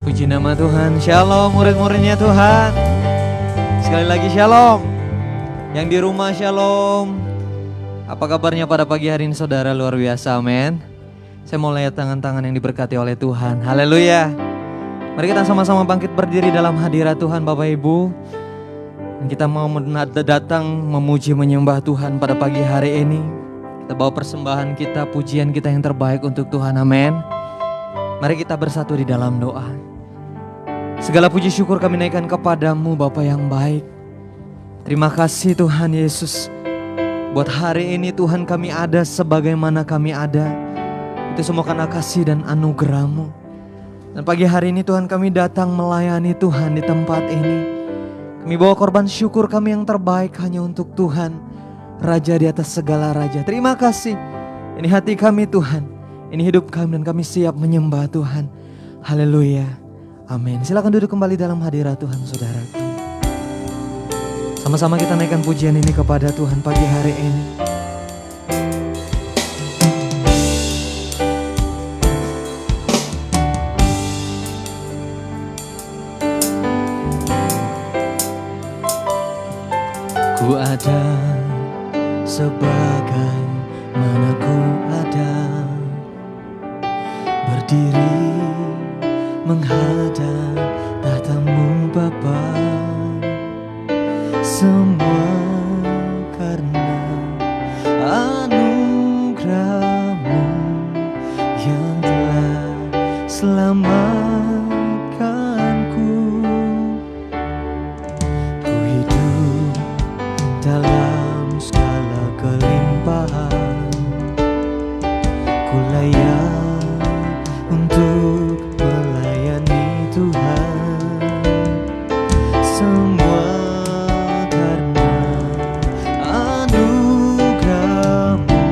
Puji nama Tuhan. Shalom murid-muridnya Tuhan. Sekali lagi shalom. Yang di rumah shalom. Apa kabarnya pada pagi hari ini saudara? Luar biasa, amin. Saya mau lihat tangan-tangan yang diberkati oleh Tuhan. Haleluya. Mari kita sama-sama bangkit berdiri dalam hadirat Tuhan Bapak Ibu. Dan kita mau datang memuji menyembah Tuhan pada pagi hari ini. Kita bawa persembahan kita, pujian kita yang terbaik untuk Tuhan, amin. Mari kita bersatu di dalam doa. Segala puji syukur kami naikkan kepadamu Bapa yang baik. Terima kasih Tuhan Yesus. Buat hari ini Tuhan kami ada sebagaimana kami ada. Itu semua karena kasih dan anugerah-Mu. Dan pagi hari ini Tuhan kami datang melayani Tuhan di tempat ini. Kami bawa korban syukur kami yang terbaik hanya untuk Tuhan, Raja di atas segala raja. Terima kasih. Ini hati kami Tuhan. Ini hidup kami dan kami siap menyembah Tuhan. Haleluya. Amin. Silakan duduk kembali dalam hadirat Tuhan saudaraku. Sama-sama kita naikkan pujian ini kepada Tuhan pagi hari ini. Ku ada sebagai mana ku ada, berdiri menghadap tahta-Mu Bapa. Semua karena anugerah-Mu yang telah selamatkanku. Ku hidup dalam segala kelimpahan, ku layak untuk melayani Tuhan. Semua karena anugerah-Mu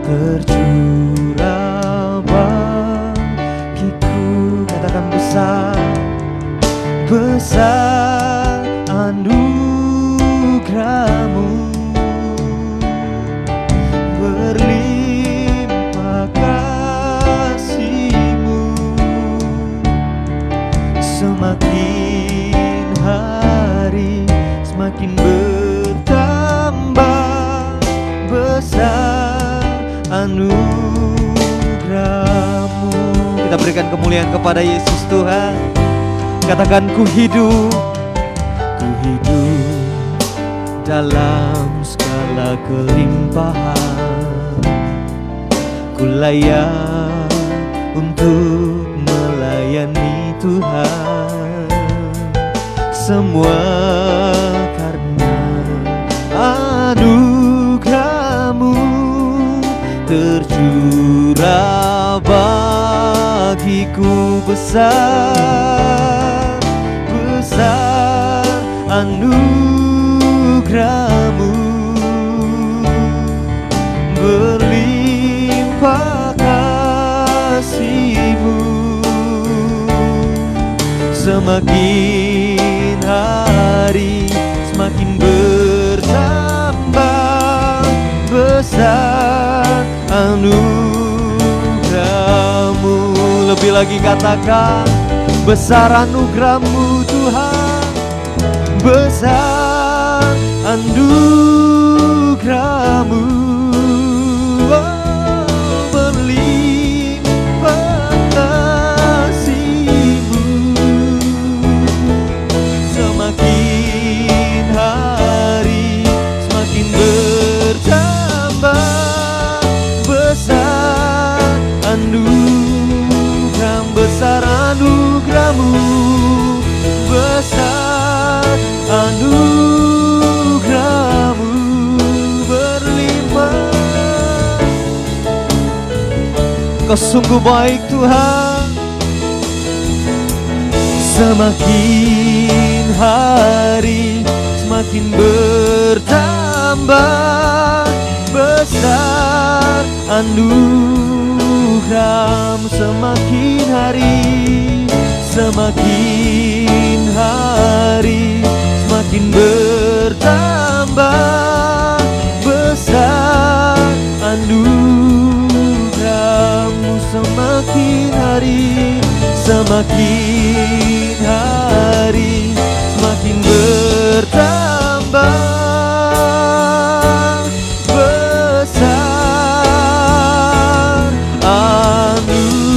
tercurah bagiku. Katakan besar, besar anugerah-Mu, berlimpah kasih-Mu. Semakin hari semakin bertambah besar anugerah-Mu. Kita berikan kemuliaan kepada Yesus Tuhan. Katakan ku hidup dalam segala kelimpahan, ku layak untuk melayani Tuhan. Semua karena anugerah-Mu tercurah bagiku. Besar, besar anugerah-Mu, berlimpah kasih-Mu. Semakin hari semakin bertambah besar anugerah-Mu. Lebih lagi katakan, besar anugerah-Mu Tuhan, besar anugerah-Mu, oh, berlimpah kasih-Mu. Semakin hari semakin bertambah besar anugerah, besar anugerah-Mu, besar anugerah-Mu, berlimpah. Kau sungguh baik Tuhan. Semakin hari semakin bertambah besar anugerah-Mu. Semakin hari semakin bertambah besar anugerah-Mu. Semakin hari Semakin hari semakin bertambah besar anugerahmu.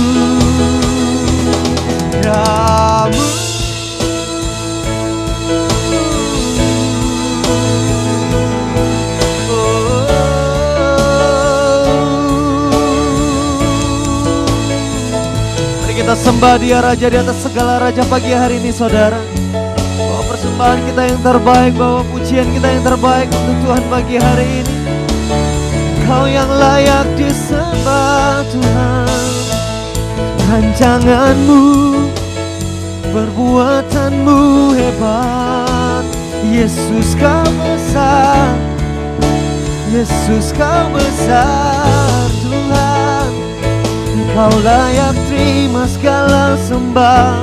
Kita sembah Dia Raja di atas segala raja pagi hari ini, saudara. Bawa persembahan kita yang terbaik, bawa pujian kita yang terbaik untuk Tuhan pagi hari ini. Kau yang layak disembah Tuhan. Rancanganmu, perbuatanmu hebat. Yesus kau besar, Yesus kau besar Tuhan. Kau layak terima segala sembah,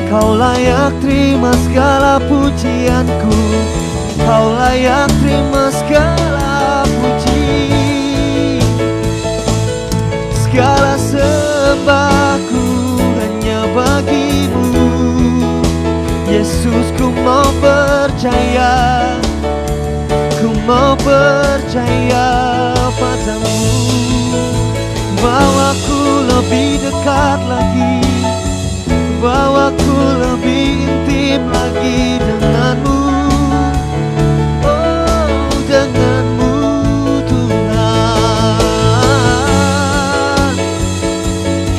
Kau layak terima segala pujianku, Kau layak terima segala puji. Segala sembahku hanya bagimu, Yesus. Ku mau percaya, ku mau percaya padamu. Bawaku lebih dekat lagi, bawaku lebih intim lagi denganmu. Oh, denganmu Tuhan.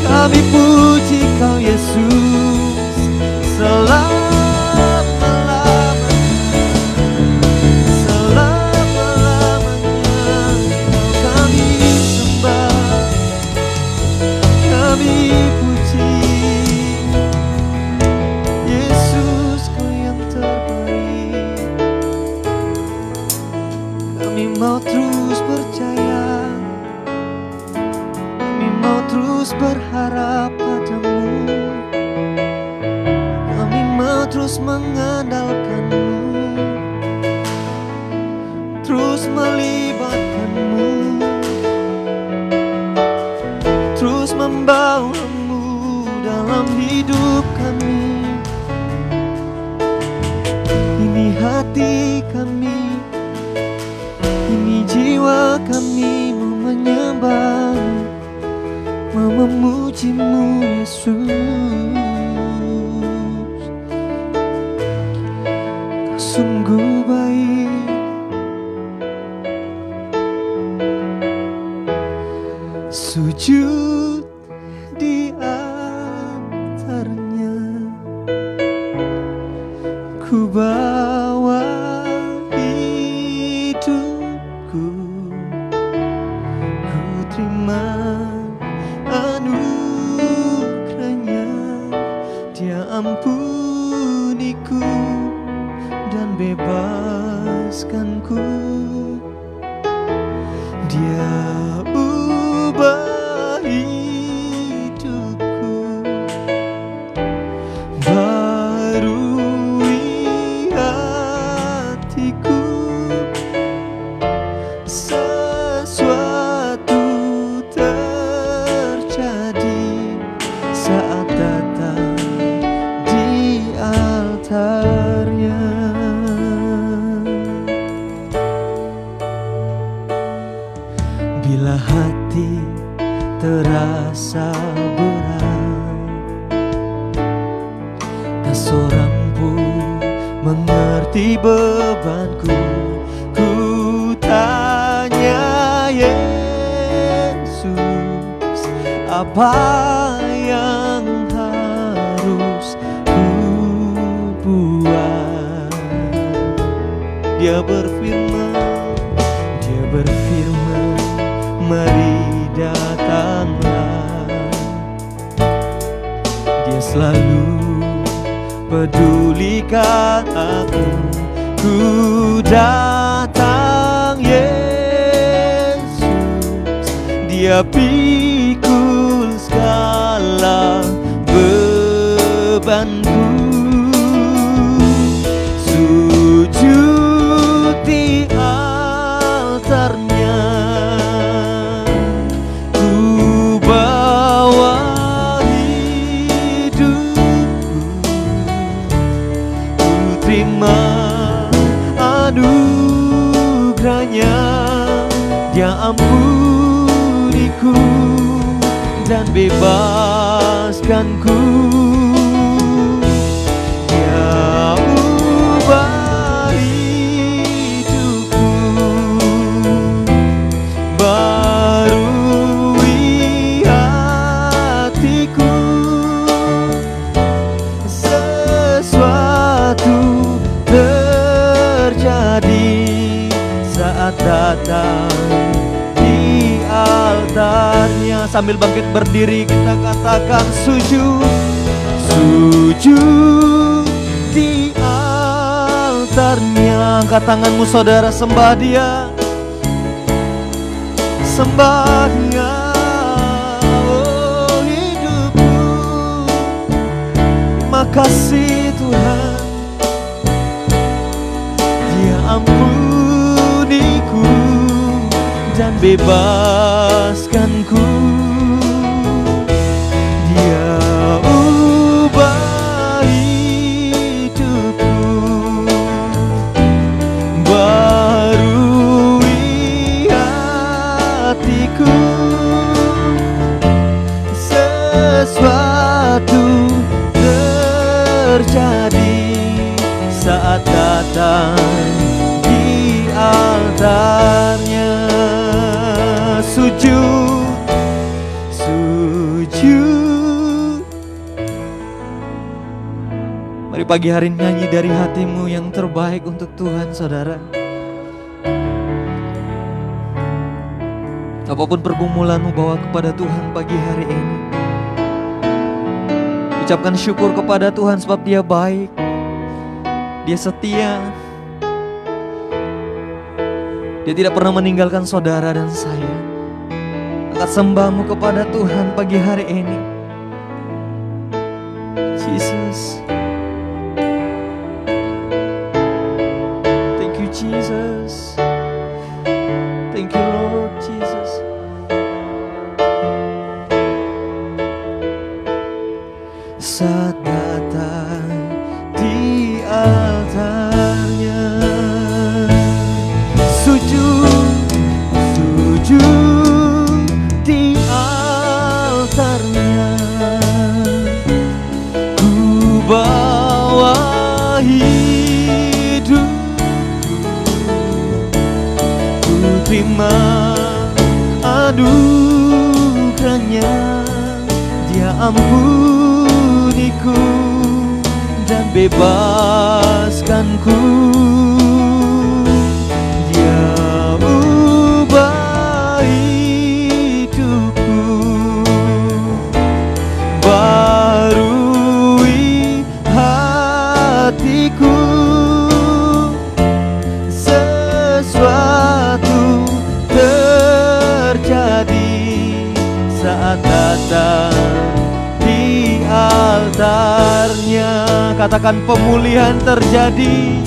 Kami puji Kau Yesus selama-lamanya, selama-lamanya. Kami sembah, kami puji Yesus, Kau yang terbaik. Kami mau terus percaya, kami mau terus berharap padamu, kami mau terus mengandalkanmu, terus melibatkanmu, terus membawamu dalam hidup kami. Ini hati kami, ini jiwa kami mau menyembahmu, mau memujimu Yesus. Kau sungguh baik, sujud di altarnya, ku bawa hidupku, ku terima anugerahnya. Dia ampuniku dan bebaskanku, Dia ubah hidupku, barui hatiku. Sesuatu terjadi saat datang di altarnya. Bila hati terasa berat, tak seorang pun mengerti bebanku. Ku tanya Yesus, apa yang harus ku buat? Dia berfirman, mari datanglah. Dia selalu pedulikan aku. Ku datang Yesus, Dia pikul segala bebanku. Sujud di altarnya, ku bawa hidup bebaskanku. Dia ubah hidupku, barui hatiku. Sesuatu terjadi saat datang di altarnya. Sambil bangkit berdiri kita katakan sujud, sujud di altarnya. Angkat tanganmu saudara, sembah dia, sembah dia. Oh hidupku, terima kasih Tuhan, Dia ampuniku dan bebaskanku. Dia ubah hidupku, barui hatiku. Sesuatu terjadi saat datang di altarnya. Sujud, sujud. Mari pagi hari nyanyi dari hatimu yang terbaik untuk Tuhan, saudara. Apapun pergumulanmu, bawa kepada Tuhan pagi hari ini. Ucapkan syukur kepada Tuhan sebab Dia baik, Dia setia. Dia tidak pernah meninggalkan saudara dan saya. Angkat sembahmu kepada Tuhan pagi hari ini. Jesus, thank you Jesus, thank you Lord Jesus. Saat datang di altarnya, sujud, sujud di altarnya. Ku bawa hidup, ku terima anugerahnya. Dia ampuniku dan bebaskanku. Dia ubah hidupku, barui hatiku. Sesuatu terjadi saat datang di altarnya. Katakan pemulihan terjadi,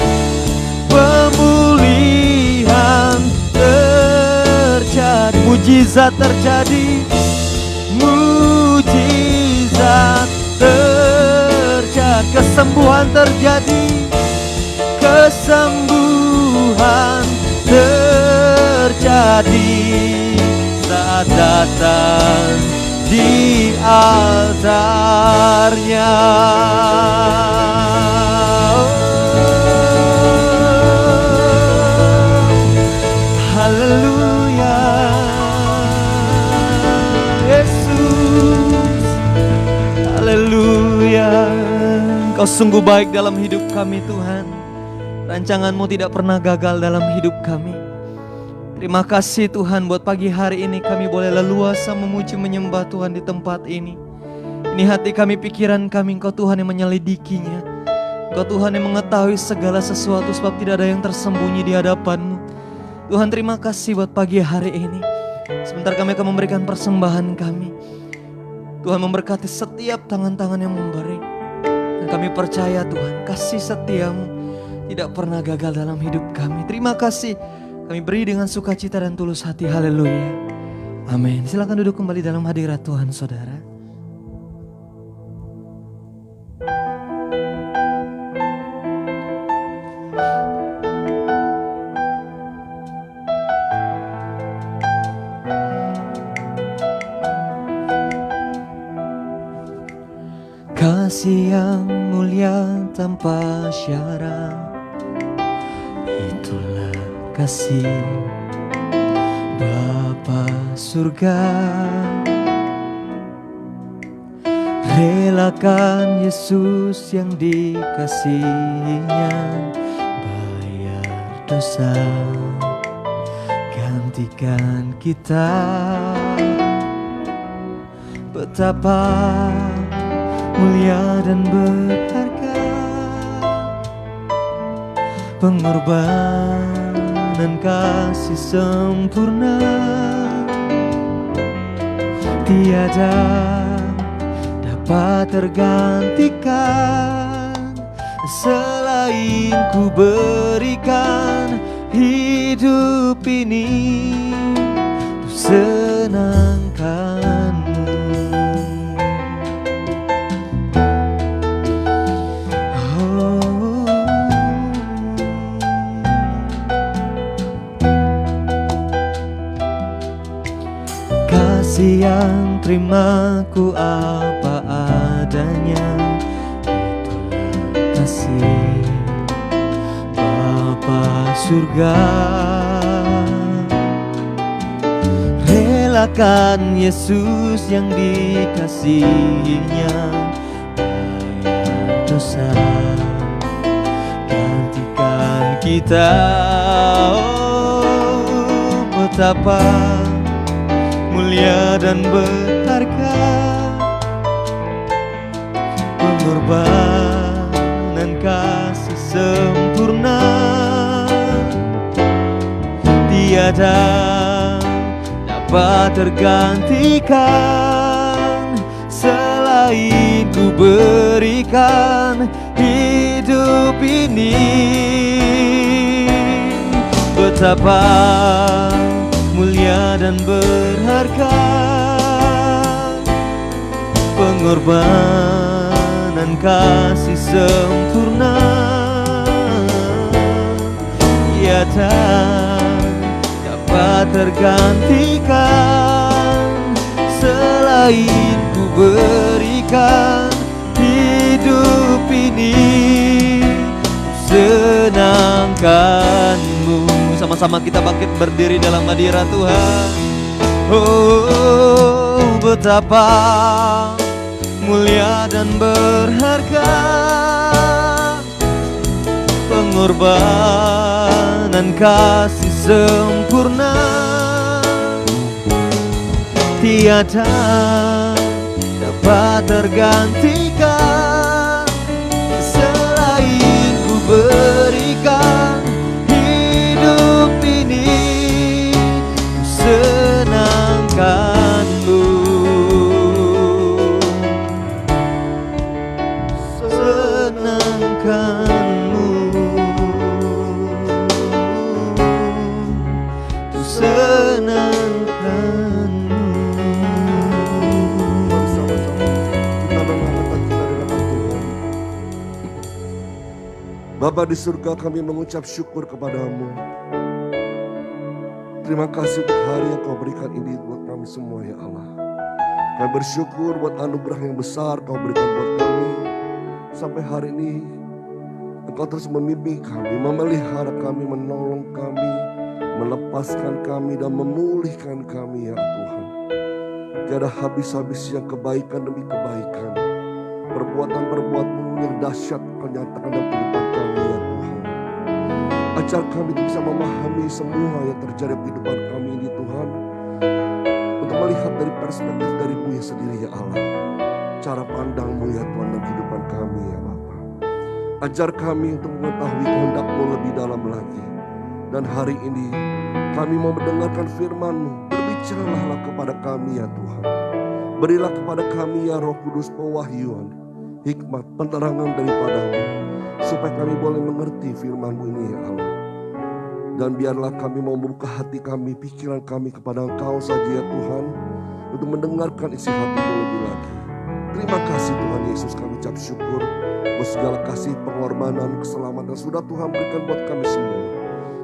pemulihan terjadi, mujizat terjadi, mujizat terjadi, kesembuhan terjadi, kesembuhan terjadi saat datang di altarnya. Haleluya, Yesus, haleluya. Kau sungguh baik dalam hidup kami Tuhan. Rancangan-Mu tidak pernah gagal dalam hidup kami. Terima kasih Tuhan buat pagi hari ini kami boleh leluasa memuji menyembah Tuhan di tempat ini. Ini hati kami, pikiran kami, Engkau Tuhan yang menyelidikinya. Engkau Tuhan yang mengetahui segala sesuatu sebab tidak ada yang tersembunyi di hadapan-Mu. Tuhan terima kasih buat pagi hari ini. Sebentar kami akan memberikan persembahan kami. Tuhan memberkati setiap tangan-tangan yang memberi. Dan kami percaya Tuhan kasih setia-Mu tidak pernah gagal dalam hidup kami. Terima kasih. Kami beri dengan sukacita dan tulus hati. Haleluya. Amin. Silakan duduk kembali dalam hadirat Tuhan, saudara. Kasih yang mulia tanpa syarat, itulah kasih Bapa surga. Relakan Yesus yang dikasihinya bayar dosa, gantikan kita. Betapa mulia dan berharga pengorbanan kasih sempurna. Tiada dapat tergantikan selain ku berikan hidup ini untuk senangkanmu. Kasih yang terimaku apa adanya, itulah kasih Bapa surga. Relakan Yesus yang dikasihinya bayar dosa, gantikan kita. Oh, betapa mulia dan berharga pengorbanan kasih sempurna. Tiada dapat tergantikan selain ku berikan hidup ini. Betapa mulia dan berharga pengorbanan kasih sempurna. Tiada dapat tergantikan selain ku berikan hidup ini senangkanmu. Sama-sama kita bangkit berdiri dalam hadirat Tuhan. Oh, betapa mulia dan berharga pengorbanan kasih sempurna. Tiada dapat tergantikan selain ku berikan hidup ini senangkanmu. Senangkanmu, senangkanmu. Bersama-sama kita mengangkat kita di hadapan Tuhan. Bapa di surga, kami mengucap syukur kepadamu. Terima kasih untuk hari yang kau berikan ini buat kami semua ya Allah. Kami bersyukur buat anugerah yang besar kau berikan buat kami. Sampai hari ini Engkau terus membimbing kami, memelihara kami, menolong kami, melepaskan kami dan memulihkan kami ya Tuhan. Tiada habis-habisnya kebaikan demi kebaikan. Perbuatan-perbuatan yang dahsyat kau nyatakan dalam kehidupan kami ya Tuhan. Ajar kami untuk bisa memahami semua yang terjadi dalam kehidupan kami ini Tuhan. Untuk melihat dari perspektif darimu ya sendiri ya Allah. Cara pandangmu ya Tuhan dalam kehidupan kami ya Bapa. Ajar kami untuk mengetahui kehendak-Mu lebih dalam lagi. Dan hari ini kami mau mendengarkan firman-Mu. Berbicaralah kepada kami ya Tuhan. Berilah kepada kami ya Roh Kudus pewahyuan, hikmat, penerangan daripada-Mu. Supaya kami boleh mengerti firman-Mu ini ya Allah. Dan biarlah kami mau membuka hati kami, pikiran kami kepada Engkau saja ya Tuhan. Untuk mendengarkan isi hati-Mu lebih lagi. Terima kasih Tuhan Yesus, kami ucap syukur buat segala kasih, pengorbanan, keselamatan sudah Tuhan berikan buat kami semua.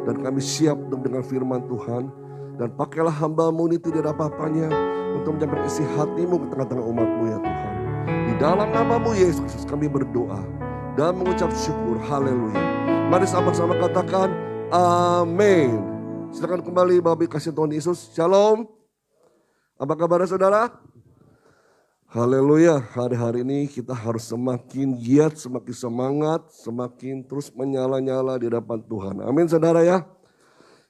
Dan kami siap untuk mendengar firman Tuhan. Dan pakailah hamba-Mu ini tidak ada apa-apanya untuk menyampaikan isi hati-Mu ke tengah-tengah umat-Mu ya Tuhan. Di dalam namamu Yesus kami berdoa dan mengucap syukur. Haleluya. Mari sama-sama katakan amin. Silakan kembali Bapak kasih Tuhan Yesus. Shalom. Apa kabar saudara? Haleluya. Hari-hari ini kita harus semakin giat, semakin semangat, semakin terus menyala-nyala di hadapan Tuhan. Amin saudara ya.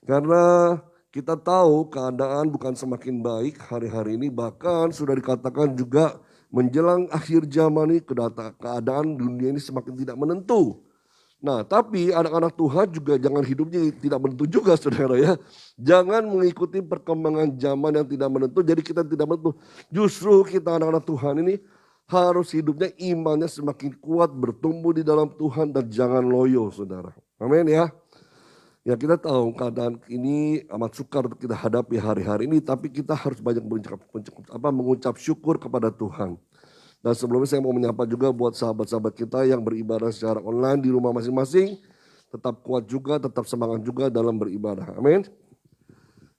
Karena kita tahu keadaan bukan semakin baik hari-hari ini. Bahkan sudah dikatakan juga menjelang akhir zaman ini keadaan dunia ini semakin tidak menentu. Nah tapi anak-anak Tuhan juga jangan hidupnya tidak menentu juga saudara ya. Jangan mengikuti perkembangan zaman yang tidak menentu. Jadi kita tidak menentu. Justru kita anak-anak Tuhan ini harus hidupnya imannya semakin kuat. Bertumbuh di dalam Tuhan dan jangan loyo saudara. Amin ya. Ya kita tahu keadaan ini amat sukar untuk kita hadapi hari-hari ini. Tapi kita harus banyak mengucap syukur kepada Tuhan. Dan sebelumnya saya mau menyapa juga buat sahabat-sahabat kita yang beribadah secara online di rumah masing-masing. Tetap kuat juga, tetap semangat juga dalam beribadah. Amin.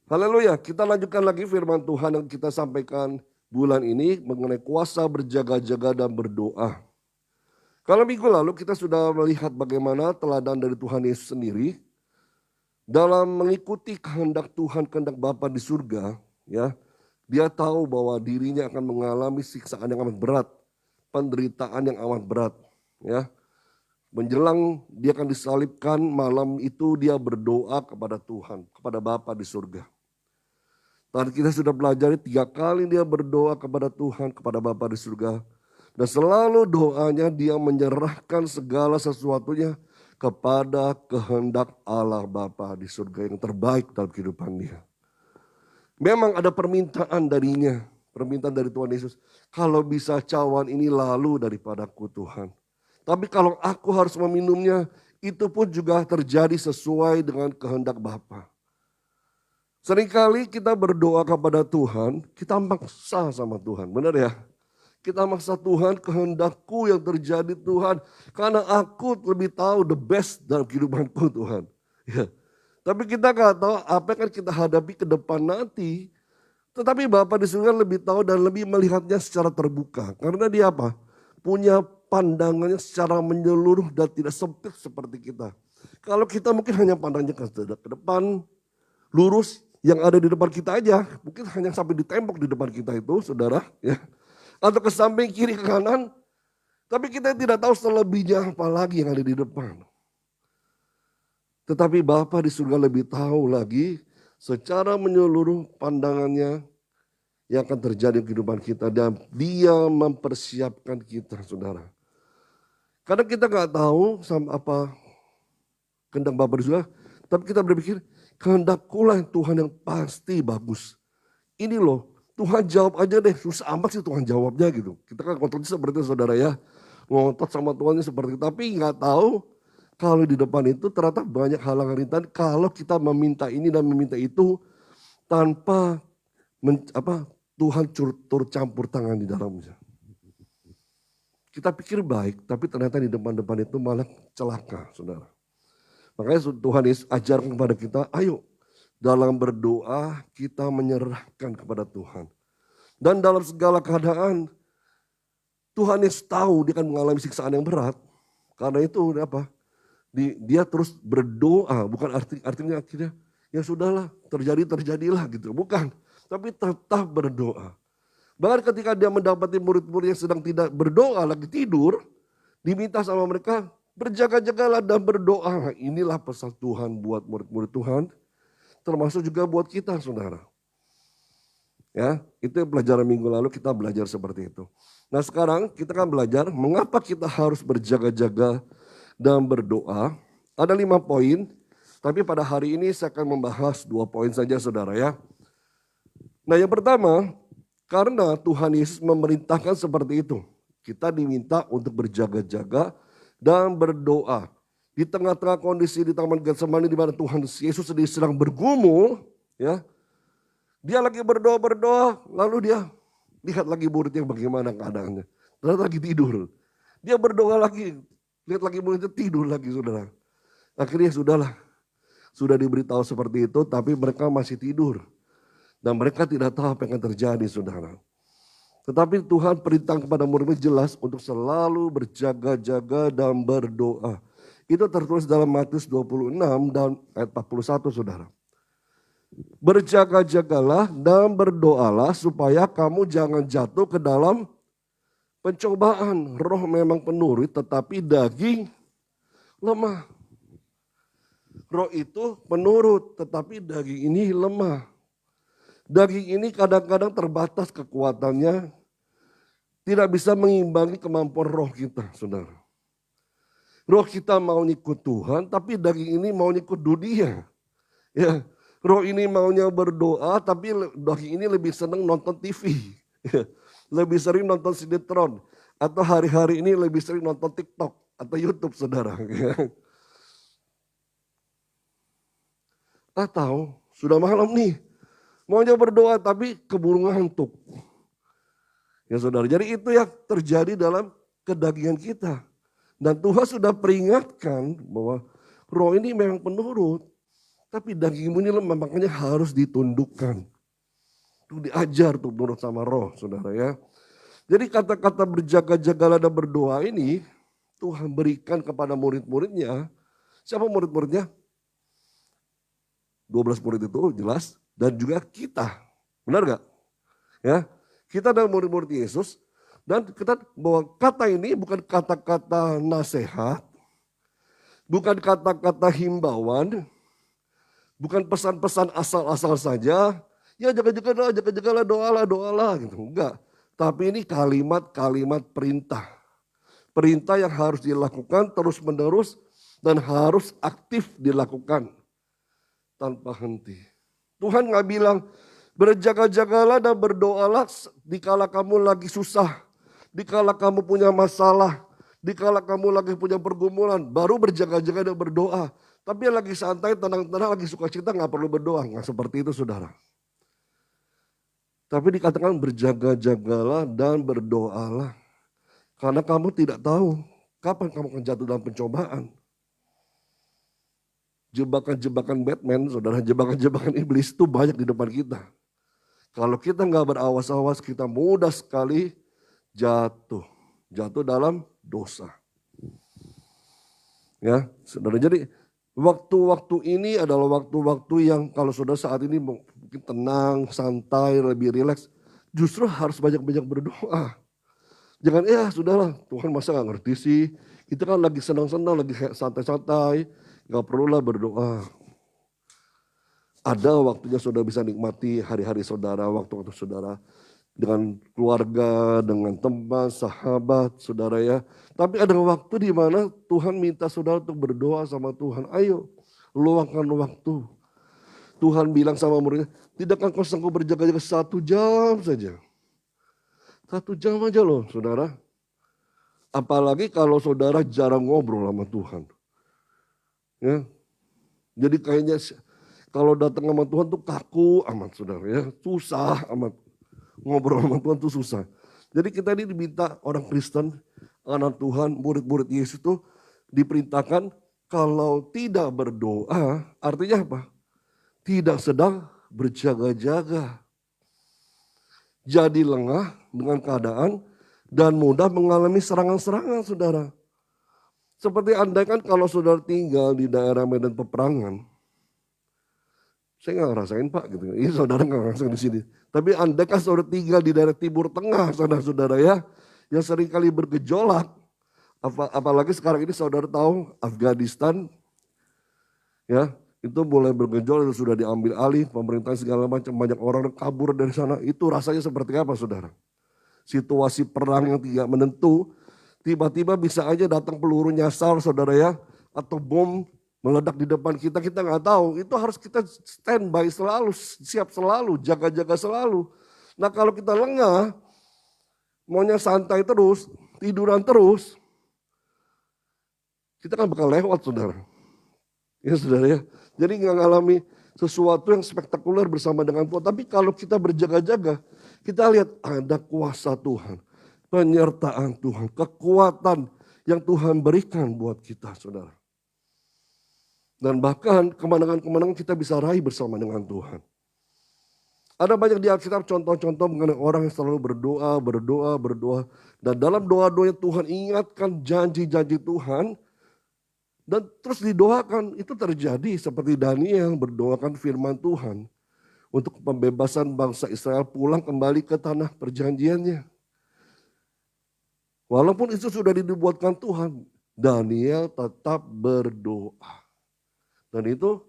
Haleluya. Kita lanjutkan lagi firman Tuhan yang kita sampaikan bulan ini mengenai kuasa berjaga-jaga dan berdoa. Kalau minggu lalu kita sudah melihat bagaimana teladan dari Tuhan Yesus sendiri dalam mengikuti kehendak Tuhan, kehendak Bapa di surga, ya. Dia tahu bahwa dirinya akan mengalami siksaan yang amat berat, penderitaan yang amat berat, ya. Menjelang dia akan disalibkan, malam itu dia berdoa kepada Tuhan, kepada Bapa di surga. Dan kita sudah pelajari 3 kali dia berdoa kepada Tuhan, kepada Bapa di surga. Dan selalu doanya dia menyerahkan segala sesuatunya kepada kehendak Allah Bapa di surga yang terbaik dalam kehidupan dia. Memang ada permintaan darinya, permintaan dari Tuhan Yesus. Kalau bisa cawan ini lalu daripadaku Tuhan. Tapi kalau aku harus meminumnya, itu pun juga terjadi sesuai dengan kehendak Bapa. Seringkali kita berdoa kepada Tuhan, kita maksa sama Tuhan, benar ya? Kita maksa Tuhan, kehendakku yang terjadi Tuhan. Karena aku lebih tahu the best dalam kehidupanku Tuhan. Ya. Tapi kita gak tahu apa yang akan kita hadapi ke depan nanti. Tetapi Bapa di surga lebih tahu dan lebih melihatnya secara terbuka. Karena dia apa? Punya pandangannya secara menyeluruh dan tidak sempit seperti kita. Kalau kita mungkin hanya pandangnya ke depan, lurus yang ada di depan kita aja. Mungkin hanya sampai di tembok di depan kita itu saudara. Ya. Atau ke samping kiri ke kanan. Tapi kita tidak tahu selebihnya apa lagi yang ada di depan. Tetapi Bapa di surga lebih tahu lagi secara menyeluruh pandangannya yang akan terjadi di kehidupan kita. Dan dia mempersiapkan kita saudara. Karena kita gak tahu sama apa kehendak Bapa di surga. Tapi kita berpikir kehendakku lah Tuhan yang pasti bagus. Ini loh Tuhan jawab aja deh. Susah amat sih Tuhan jawabnya gitu. Kita kan ngotot seperti itu saudara ya. Ngotot sama Tuhannya seperti itu. Tapi gak tahu. Kalau di depan itu ternyata banyak halangan rintangan kalau kita meminta ini dan meminta itu tanpa Tuhan turut campur tangan di dalamnya. Kita pikir baik tapi ternyata di depan-depan itu malah celaka saudara. Makanya Tuhan Yesus ajarkan kepada kita, ayo dalam berdoa kita menyerahkan kepada Tuhan. Dan dalam segala keadaan Tuhan Yesus tahu dia akan mengalami siksaan yang berat. Karena itu apa? Dia terus berdoa, bukan artinya akhirnya ya sudahlah terjadilah gitu, bukan. Tapi tetap berdoa. Bahkan ketika dia mendapati murid-murid yang sedang tidak berdoa lagi tidur, diminta sama mereka berjaga-jagalah dan berdoa. Inilah pesan Tuhan buat murid-murid Tuhan, termasuk juga buat kita saudara. Ya, itu pelajaran minggu lalu kita belajar seperti itu. Nah sekarang kita kan belajar mengapa kita harus berjaga-jaga dan berdoa. Ada 5 poin, tapi pada hari ini saya akan membahas 2 poin saja saudara ya. Nah yang pertama, karena Tuhan Yesus memerintahkan seperti itu. Kita diminta untuk berjaga-jaga dan berdoa. Di tengah-tengah kondisi di Taman Getsemani di mana Tuhan Yesus sedang bergumul, ya. Dia lagi berdoa, lalu dia lihat lagi muridnya bagaimana keadaannya. Ternyata lagi tidur. Dia berdoa lagi. Lihat lagi muridnya tidur lagi saudara. Akhirnya sudahlah. Sudah diberitahu seperti itu tapi mereka masih tidur. Dan mereka tidak tahu apa yang akan terjadi saudara. Tetapi Tuhan perintah kepada murid-murid jelas untuk selalu berjaga-jaga dan berdoa. Itu tertulis dalam Matius 26 dan ayat 41 saudara. Berjaga-jagalah dan berdoalah supaya kamu jangan jatuh ke dalam pencobaan. Roh memang penurut tetapi daging lemah. Roh itu penurut tetapi daging ini lemah. Daging ini kadang-kadang terbatas kekuatannya. Tidak bisa mengimbangi kemampuan roh kita, saudara. Roh kita mau ikut Tuhan, tapi daging ini mau ikut dunia. Ya, roh ini maunya berdoa, tapi daging ini lebih senang nonton TV. Ya, lebih sering nonton sinetron. Atau hari-hari ini lebih sering nonton TikTok atau YouTube, saudara. Ya. Atau sudah malam nih, maunya berdoa tapi keburu ngantuk. Ya saudara, jadi itu yang terjadi dalam kedagingan kita. Dan Tuhan sudah peringatkan bahwa roh ini memang penurut. Tapi dagingmu ini lemah, makanya harus ditundukkan. Itu diajar tuh menurut sama roh saudara ya. Jadi kata-kata berjaga-jagalah dan berdoa ini Tuhan berikan kepada murid-muridnya. Siapa murid-muridnya? 12 murid itu jelas. Dan juga kita. Benar gak? Ya. Kita adalah murid-murid Yesus dan kita bahwa kata ini bukan kata-kata nasihat, bukan kata-kata himbauan, bukan pesan-pesan asal-asal saja. Ya jaga-jagalah, doalah gitu. Enggak. Tapi ini kalimat-kalimat perintah. Perintah yang harus dilakukan terus-menerus dan harus aktif dilakukan tanpa henti. Tuhan gak bilang, berjaga-jagalah dan berdoalah dikala kamu lagi susah, dikala kamu punya masalah, dikala kamu lagi punya pergumulan, baru berjaga-jaga dan berdoa. Tapi yang lagi santai, tenang-tenang, lagi sukacita nggak perlu berdoa, nggak seperti itu saudara. Tapi dikatakan berjaga-jagalah dan berdoalah, karena kamu tidak tahu kapan kamu akan jatuh dalam pencobaan. Jebakan-jebakan Batman, saudara, jebakan-jebakan iblis itu banyak di depan kita. Kalau kita nggak berawas-awas, kita mudah sekali jatuh dalam dosa. Ya, saudara. Jadi waktu-waktu ini adalah waktu-waktu yang kalau saudara saat ini mungkin tenang, santai, lebih rileks, justru harus banyak-banyak berdoa. Jangan sudahlah, Tuhan masa nggak ngerti sih? Kita kan lagi senang-senang, lagi santai-santai, nggak perlulah berdoa. Ada waktunya saudara bisa nikmati hari-hari saudara, waktu-waktu saudara dengan keluarga, dengan teman, sahabat, saudara ya. Tapi ada waktu di mana Tuhan minta saudara untuk berdoa sama Tuhan. Ayo, luangkan waktu. Tuhan bilang sama muridnya, tidakkah kau sanggup berjaga-jaga 1 jam saja? 1 jam aja loh saudara. Apalagi kalau saudara jarang ngobrol sama Tuhan. Ya, jadi kayaknya kalau datang sama Tuhan tuh kaku amat saudara ya. Susah amat. Ngobrol sama Tuhan tuh susah. Jadi kita ini diminta orang Kristen, anak Tuhan, murid-murid Yesus itu diperintahkan kalau tidak berdoa, artinya apa? Tidak sedang berjaga-jaga. Jadi lengah dengan keadaan dan mudah mengalami serangan-serangan saudara. Seperti andai kan kalau saudara tinggal di daerah medan peperangan, saya nggak ngerasain Pak gitu. Ini saudara nggak ngerasain di sini. Tapi andai kan saudara tinggal di daerah Timur Tengah, saudara-saudara ya, yang seringkali bergejolak. Apalagi sekarang ini saudara tahu Afghanistan, ya itu mulai bergejolak, sudah diambil alih pemerintahan segala macam, banyak orang kabur dari sana. Itu rasanya seperti apa saudara? Situasi perang yang tidak menentu, tiba-tiba bisa aja datang peluru nyasar saudara ya, atau bom meledak di depan kita, kita nggak tahu. Itu harus kita standby selalu, siap selalu, jaga-jaga selalu. Nah kalau kita lengah, maunya santai terus, tiduran terus, kita kan bakal lewat saudara. Ya saudara ya, jadi nggak ngalami sesuatu yang spektakuler bersama dengan Tuhan. Tapi kalau kita berjaga-jaga, kita lihat ada kuasa Tuhan, penyertaan Tuhan, kekuatan yang Tuhan berikan buat kita saudara. Dan bahkan kemenangan-kemenangan kita bisa raih bersama dengan Tuhan. Ada banyak di Alkitab contoh-contoh mengenai orang yang selalu berdoa, berdoa, berdoa. Dan dalam doa-doanya Tuhan ingatkan janji-janji Tuhan. Dan terus didoakan, itu terjadi seperti Daniel berdoakan firman Tuhan. Untuk pembebasan bangsa Israel pulang kembali ke tanah perjanjiannya. Walaupun itu sudah dibuatkan Tuhan, Daniel tetap berdoa. Dan itu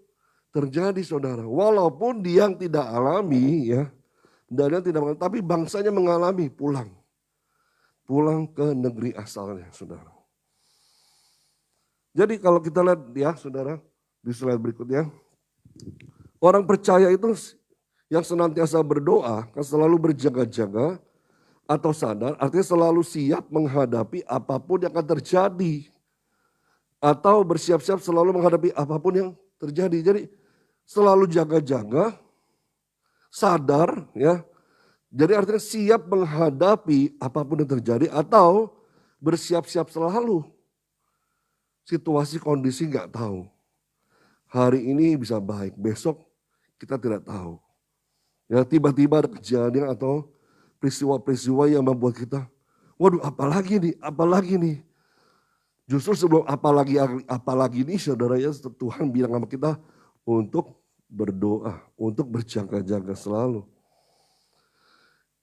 terjadi saudara. Walaupun dia yang tidak alami ya. Daniel tidak mengalami, tapi bangsanya mengalami pulang. Pulang ke negeri asalnya saudara. Jadi kalau kita lihat ya saudara, di slide berikutnya. Orang percaya itu yang senantiasa berdoa, kan selalu berjaga-jaga atau sadar, artinya selalu siap menghadapi apapun yang akan terjadi. Atau bersiap-siap selalu menghadapi apapun yang terjadi. Jadi selalu jaga-jaga, sadar ya. Jadi artinya siap menghadapi apapun yang terjadi atau bersiap-siap selalu. Situasi kondisi nggak tahu. Hari ini bisa baik, besok kita tidak tahu. Ya tiba-tiba ada kejadian atau peristiwa-peristiwa yang membuat kita, waduh apalagi nih. Justru sebelum apalagi nih saudara ya Tuhan bilang sama kita untuk berdoa, untuk berjaga-jaga selalu.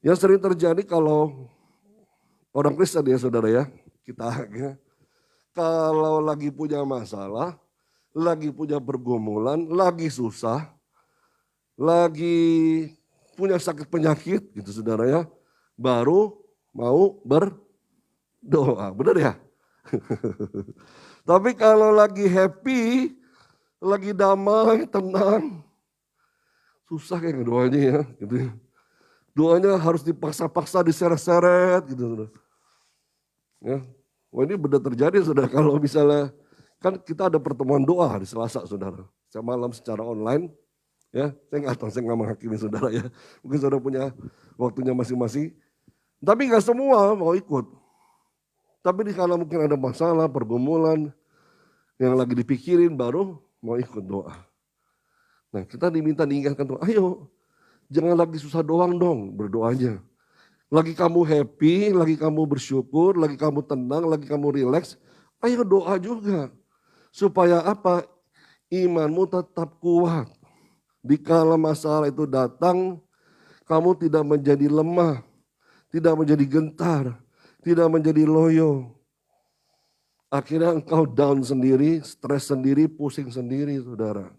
Yang sering terjadi kalau orang Kristen ya saudara ya, kita ya, kalau lagi punya masalah, lagi punya pergumulan, lagi susah, lagi punya sakit penyakit gitu saudara ya, baru mau berdoa, benar ya? Tapi kalau lagi happy, lagi damai, tenang, susah kayak doanya ya. Gitu. Doanya harus dipaksa-paksa, diseret-seret gitu. Ya. Wah ini benar terjadi saudara kalau misalnya, kan kita ada pertemuan doa di Selasa saudara. Saya malam secara online, ya saya nggak tahu, saya nggak menghakimi saudara ya. Mungkin saudara punya waktunya masing-masing. Tapi nggak semua mau ikut. Tapi kalau mungkin ada masalah, pergumulan, yang lagi dipikirin baru mau ikut doa. Nah kita diminta diingatkan tuh, ayo jangan lagi susah doang dong berdoanya. Lagi kamu happy, lagi kamu bersyukur, lagi kamu tenang, lagi kamu relax, ayo doa juga. Supaya apa? Imanmu tetap kuat. Dikala masalah itu datang, kamu tidak menjadi lemah, tidak menjadi gentar, tidak menjadi loyo. Akhirnya engkau down sendiri, stres sendiri, pusing sendiri saudara.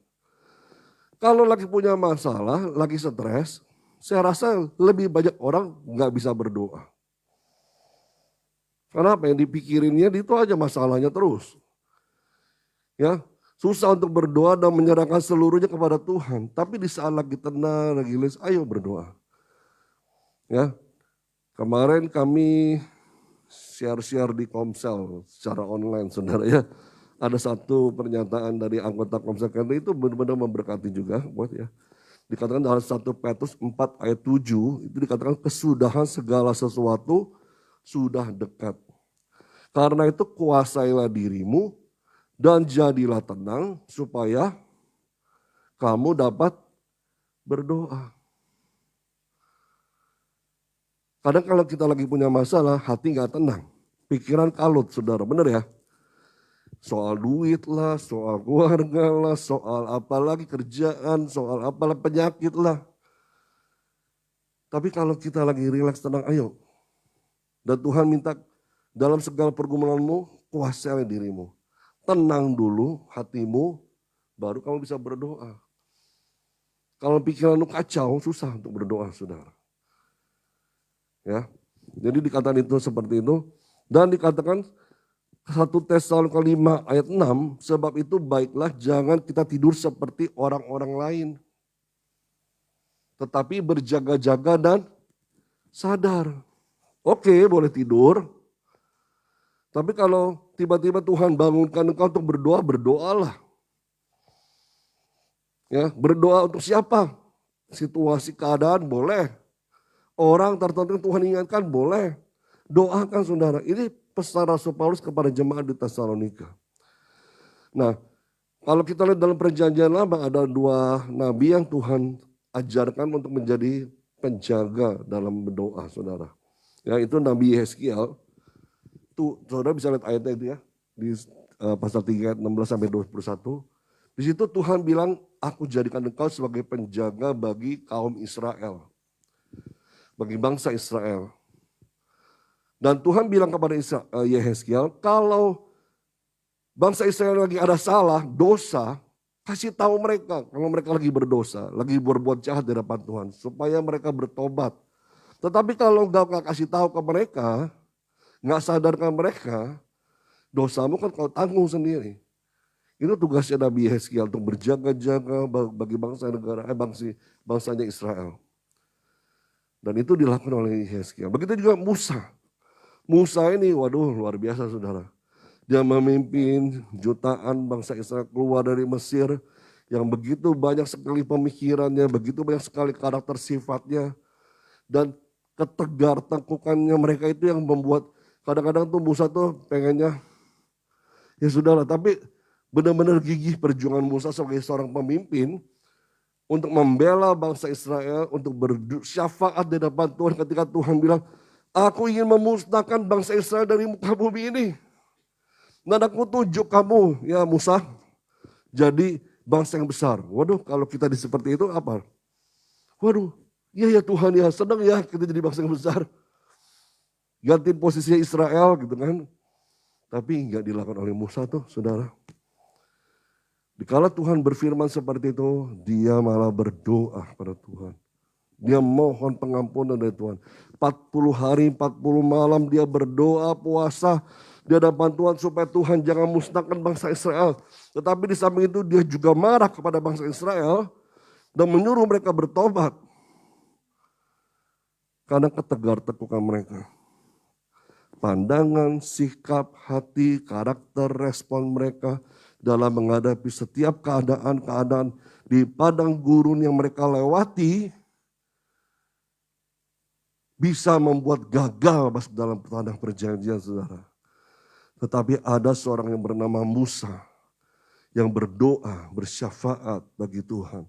Kalau lagi punya masalah, lagi stres, saya rasa lebih banyak orang nggak bisa berdoa. Karena apa yang dipikirinnya itu aja masalahnya terus. Ya, susah untuk berdoa dan menyerahkan seluruhnya kepada Tuhan. Tapi di saat lagi tenang, lagi les, ayo berdoa. Ya, kemarin kami share-share di Komsel secara online saudara ya. Ada satu pernyataan dari anggota Komsel karena itu benar-benar memberkati juga buat ya. Dikatakan dalam 1 Petrus 4 ayat 7 itu dikatakan kesudahan segala sesuatu sudah dekat. Karena itu kuasailah dirimu dan jadilah tenang supaya kamu dapat berdoa. Kadang kalau kita lagi punya masalah hati gak tenang, pikiran kalut saudara, benar ya? Soal duit lah, soal keluarga lah, soal apalagi kerjaan, soal apalah penyakit lah. Tapi kalau kita lagi rileks tenang, ayo. Dan Tuhan minta dalam segala pergumulanmu, kuasai dirimu. Tenang dulu hatimu, baru kamu bisa berdoa. Kalau pikiranmu kacau, susah untuk berdoa saudara. Ya, jadi dikatakan itu seperti itu. Dan dikatakan 1 Tesalonika 5 ayat 6, sebab itu baiklah jangan kita tidur seperti orang-orang lain. Tetapi berjaga-jaga dan sadar. Oke, boleh tidur. Tapi kalau tiba-tiba Tuhan bangunkan engkau untuk berdoa, berdoalah. Ya, berdoa untuk siapa? Situasi keadaan boleh. Orang tertentu Tuhan ingatkan boleh. Doakan saudara. Ini pesan Rasul Paulus kepada jemaat di Tesalonika. Nah, kalau kita lihat dalam perjanjian lama ada 2 nabi yang Tuhan ajarkan untuk menjadi penjaga dalam berdoa, saudara. Ya, itu Nabi Yeskiel. Tuh, saudara bisa lihat ayatnya itu ya. Di pasal 3 ayat 16 sampai 21. Di situ Tuhan bilang, aku jadikan engkau sebagai penjaga bagi kaum Israel. Bagi bangsa Israel. Dan Tuhan bilang kepada Yeskiel, kalau bangsa Israel lagi ada salah, dosa, kasih tahu mereka kalau mereka lagi berdosa, lagi berbuat jahat di hadapan Tuhan, supaya mereka bertobat. Tetapi kalau enggak kasih tahu ke mereka, nggak sadarkan mereka, dosamu kan kau tanggung sendiri. Itu tugasnya Nabi Yeskiel untuk berjaga-jaga bagi bangsa negara, bangsanya Israel. Dan itu dilakukan oleh Yeskiel. Begitu juga Musa. Musa ini, waduh luar biasa saudara. Dia memimpin jutaan bangsa Israel keluar dari Mesir yang begitu banyak sekali pemikirannya, begitu banyak sekali karakter sifatnya. Dan ketegar tengkukannya mereka itu yang membuat kadang-kadang tuh Musa tuh pengennya, ya sudahlah, tapi benar-benar gigih perjuangan Musa sebagai seorang pemimpin untuk membela bangsa Israel, untuk bersyafaat di hadapan Tuhan ketika Tuhan bilang, aku ingin memusnahkan bangsa Israel dari muka bumi ini. Dan aku tunjuk kamu, ya Musa, jadi bangsa yang besar. Waduh, kalau kita seperti itu apa? Waduh, iya ya Tuhan ya, senang ya kita jadi bangsa yang besar. Ganti posisinya Israel gitu kan. Tapi enggak dilakukan oleh Musa tuh saudara. Dikala Tuhan berfirman seperti itu, dia malah berdoa pada Tuhan. Dia mohon pengampunan dari Tuhan. 40 hari, 40 malam dia berdoa, puasa di hadapan Tuhan supaya Tuhan jangan musnahkan bangsa Israel. Tetapi di samping itu dia juga marah kepada bangsa Israel dan menyuruh mereka bertobat. Karena ketegar-tekukan mereka. Pandangan, sikap, hati, karakter, respon mereka dalam menghadapi setiap keadaan-keadaan di padang gurun yang mereka lewati bisa membuat gagal masuk dalam tanah perjanjian, saudara. Tetapi ada seorang yang bernama Musa yang berdoa, bersyafaat bagi Tuhan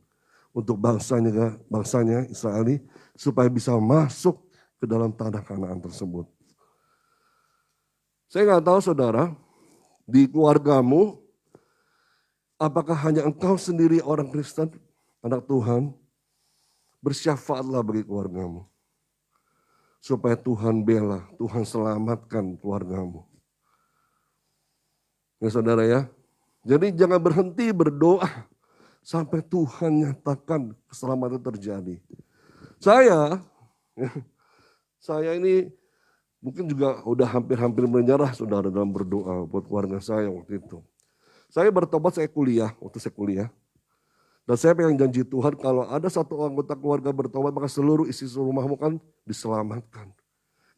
untuk bangsanya Israel supaya bisa masuk ke dalam tanah Kanaan tersebut. Saya nggak tahu saudara, di keluargamu, apakah hanya engkau sendiri orang Kristen, anak Tuhan, bersyafaatlah bagi keluargamu. Supaya Tuhan bela, Tuhan selamatkan keluargamu. Ya saudara ya, jadi jangan berhenti berdoa sampai Tuhan nyatakan keselamatan terjadi. Saya ini mungkin juga udah hampir-hampir menyerah saudara dalam berdoa buat keluarga saya waktu itu. Saya bertobat, waktu saya kuliah. Dan saya pengen janji Tuhan kalau ada satu anggota keluarga bertobat maka seluruh isi rumahmu kan diselamatkan.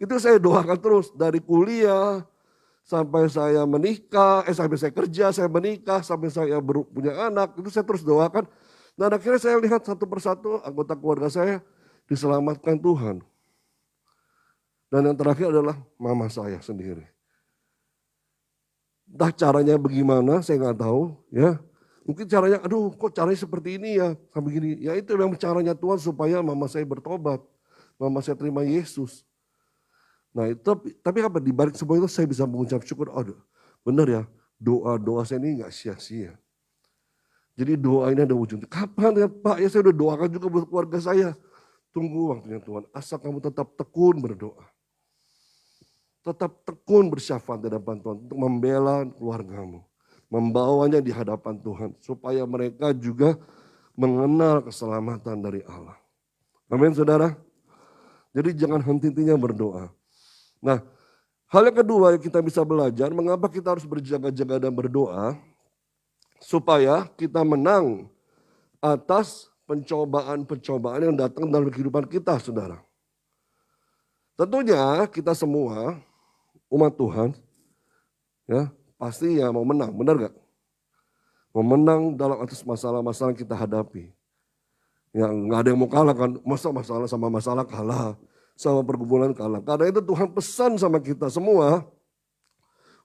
Itu saya doakan terus dari kuliah sampai saya menikah, sampai saya kerja, saya menikah, sampai saya punya anak. Itu saya terus doakan. Dan akhirnya saya lihat satu persatu anggota keluarga saya diselamatkan Tuhan. Dan yang terakhir adalah mama saya sendiri. Entah caranya bagaimana saya nggak tahu ya. Mungkin caranya, aduh kok caranya seperti ini ya, sampai gini. Ya itu memang caranya Tuhan supaya mama saya bertobat. Mama saya terima Yesus. Nah itu, tapi apa, di balik semua itu saya bisa mengucap syukur, oh benar ya, doa-doa saya ini gak sia-sia. Jadi doa ini ada wujudnya. Kapan ya Pak, ya saya udah doakan juga buat keluarga saya. Tunggu waktunya Tuhan, asal kamu tetap tekun berdoa. Tetap tekun bersyafaat di hadapan Tuhan untuk membela keluargamu. Membawanya di hadapan Tuhan supaya mereka juga mengenal keselamatan dari Allah. Amin saudara. Jadi jangan henti-hentinya berdoa. Nah, hal yang kedua yang kita bisa belajar, mengapa kita harus berjaga-jaga dan berdoa supaya kita menang atas pencobaan-pencobaan yang datang dalam kehidupan kita, saudara. Tentunya kita semua umat Tuhan ya pasti ya mau menang, benar gak? Mau menang dalam atas masalah-masalah yang kita hadapi. Yang gak ada yang mau kalah kan, masalah sama masalah kalah, sama pergumulan kalah. Karena itu Tuhan pesan sama kita semua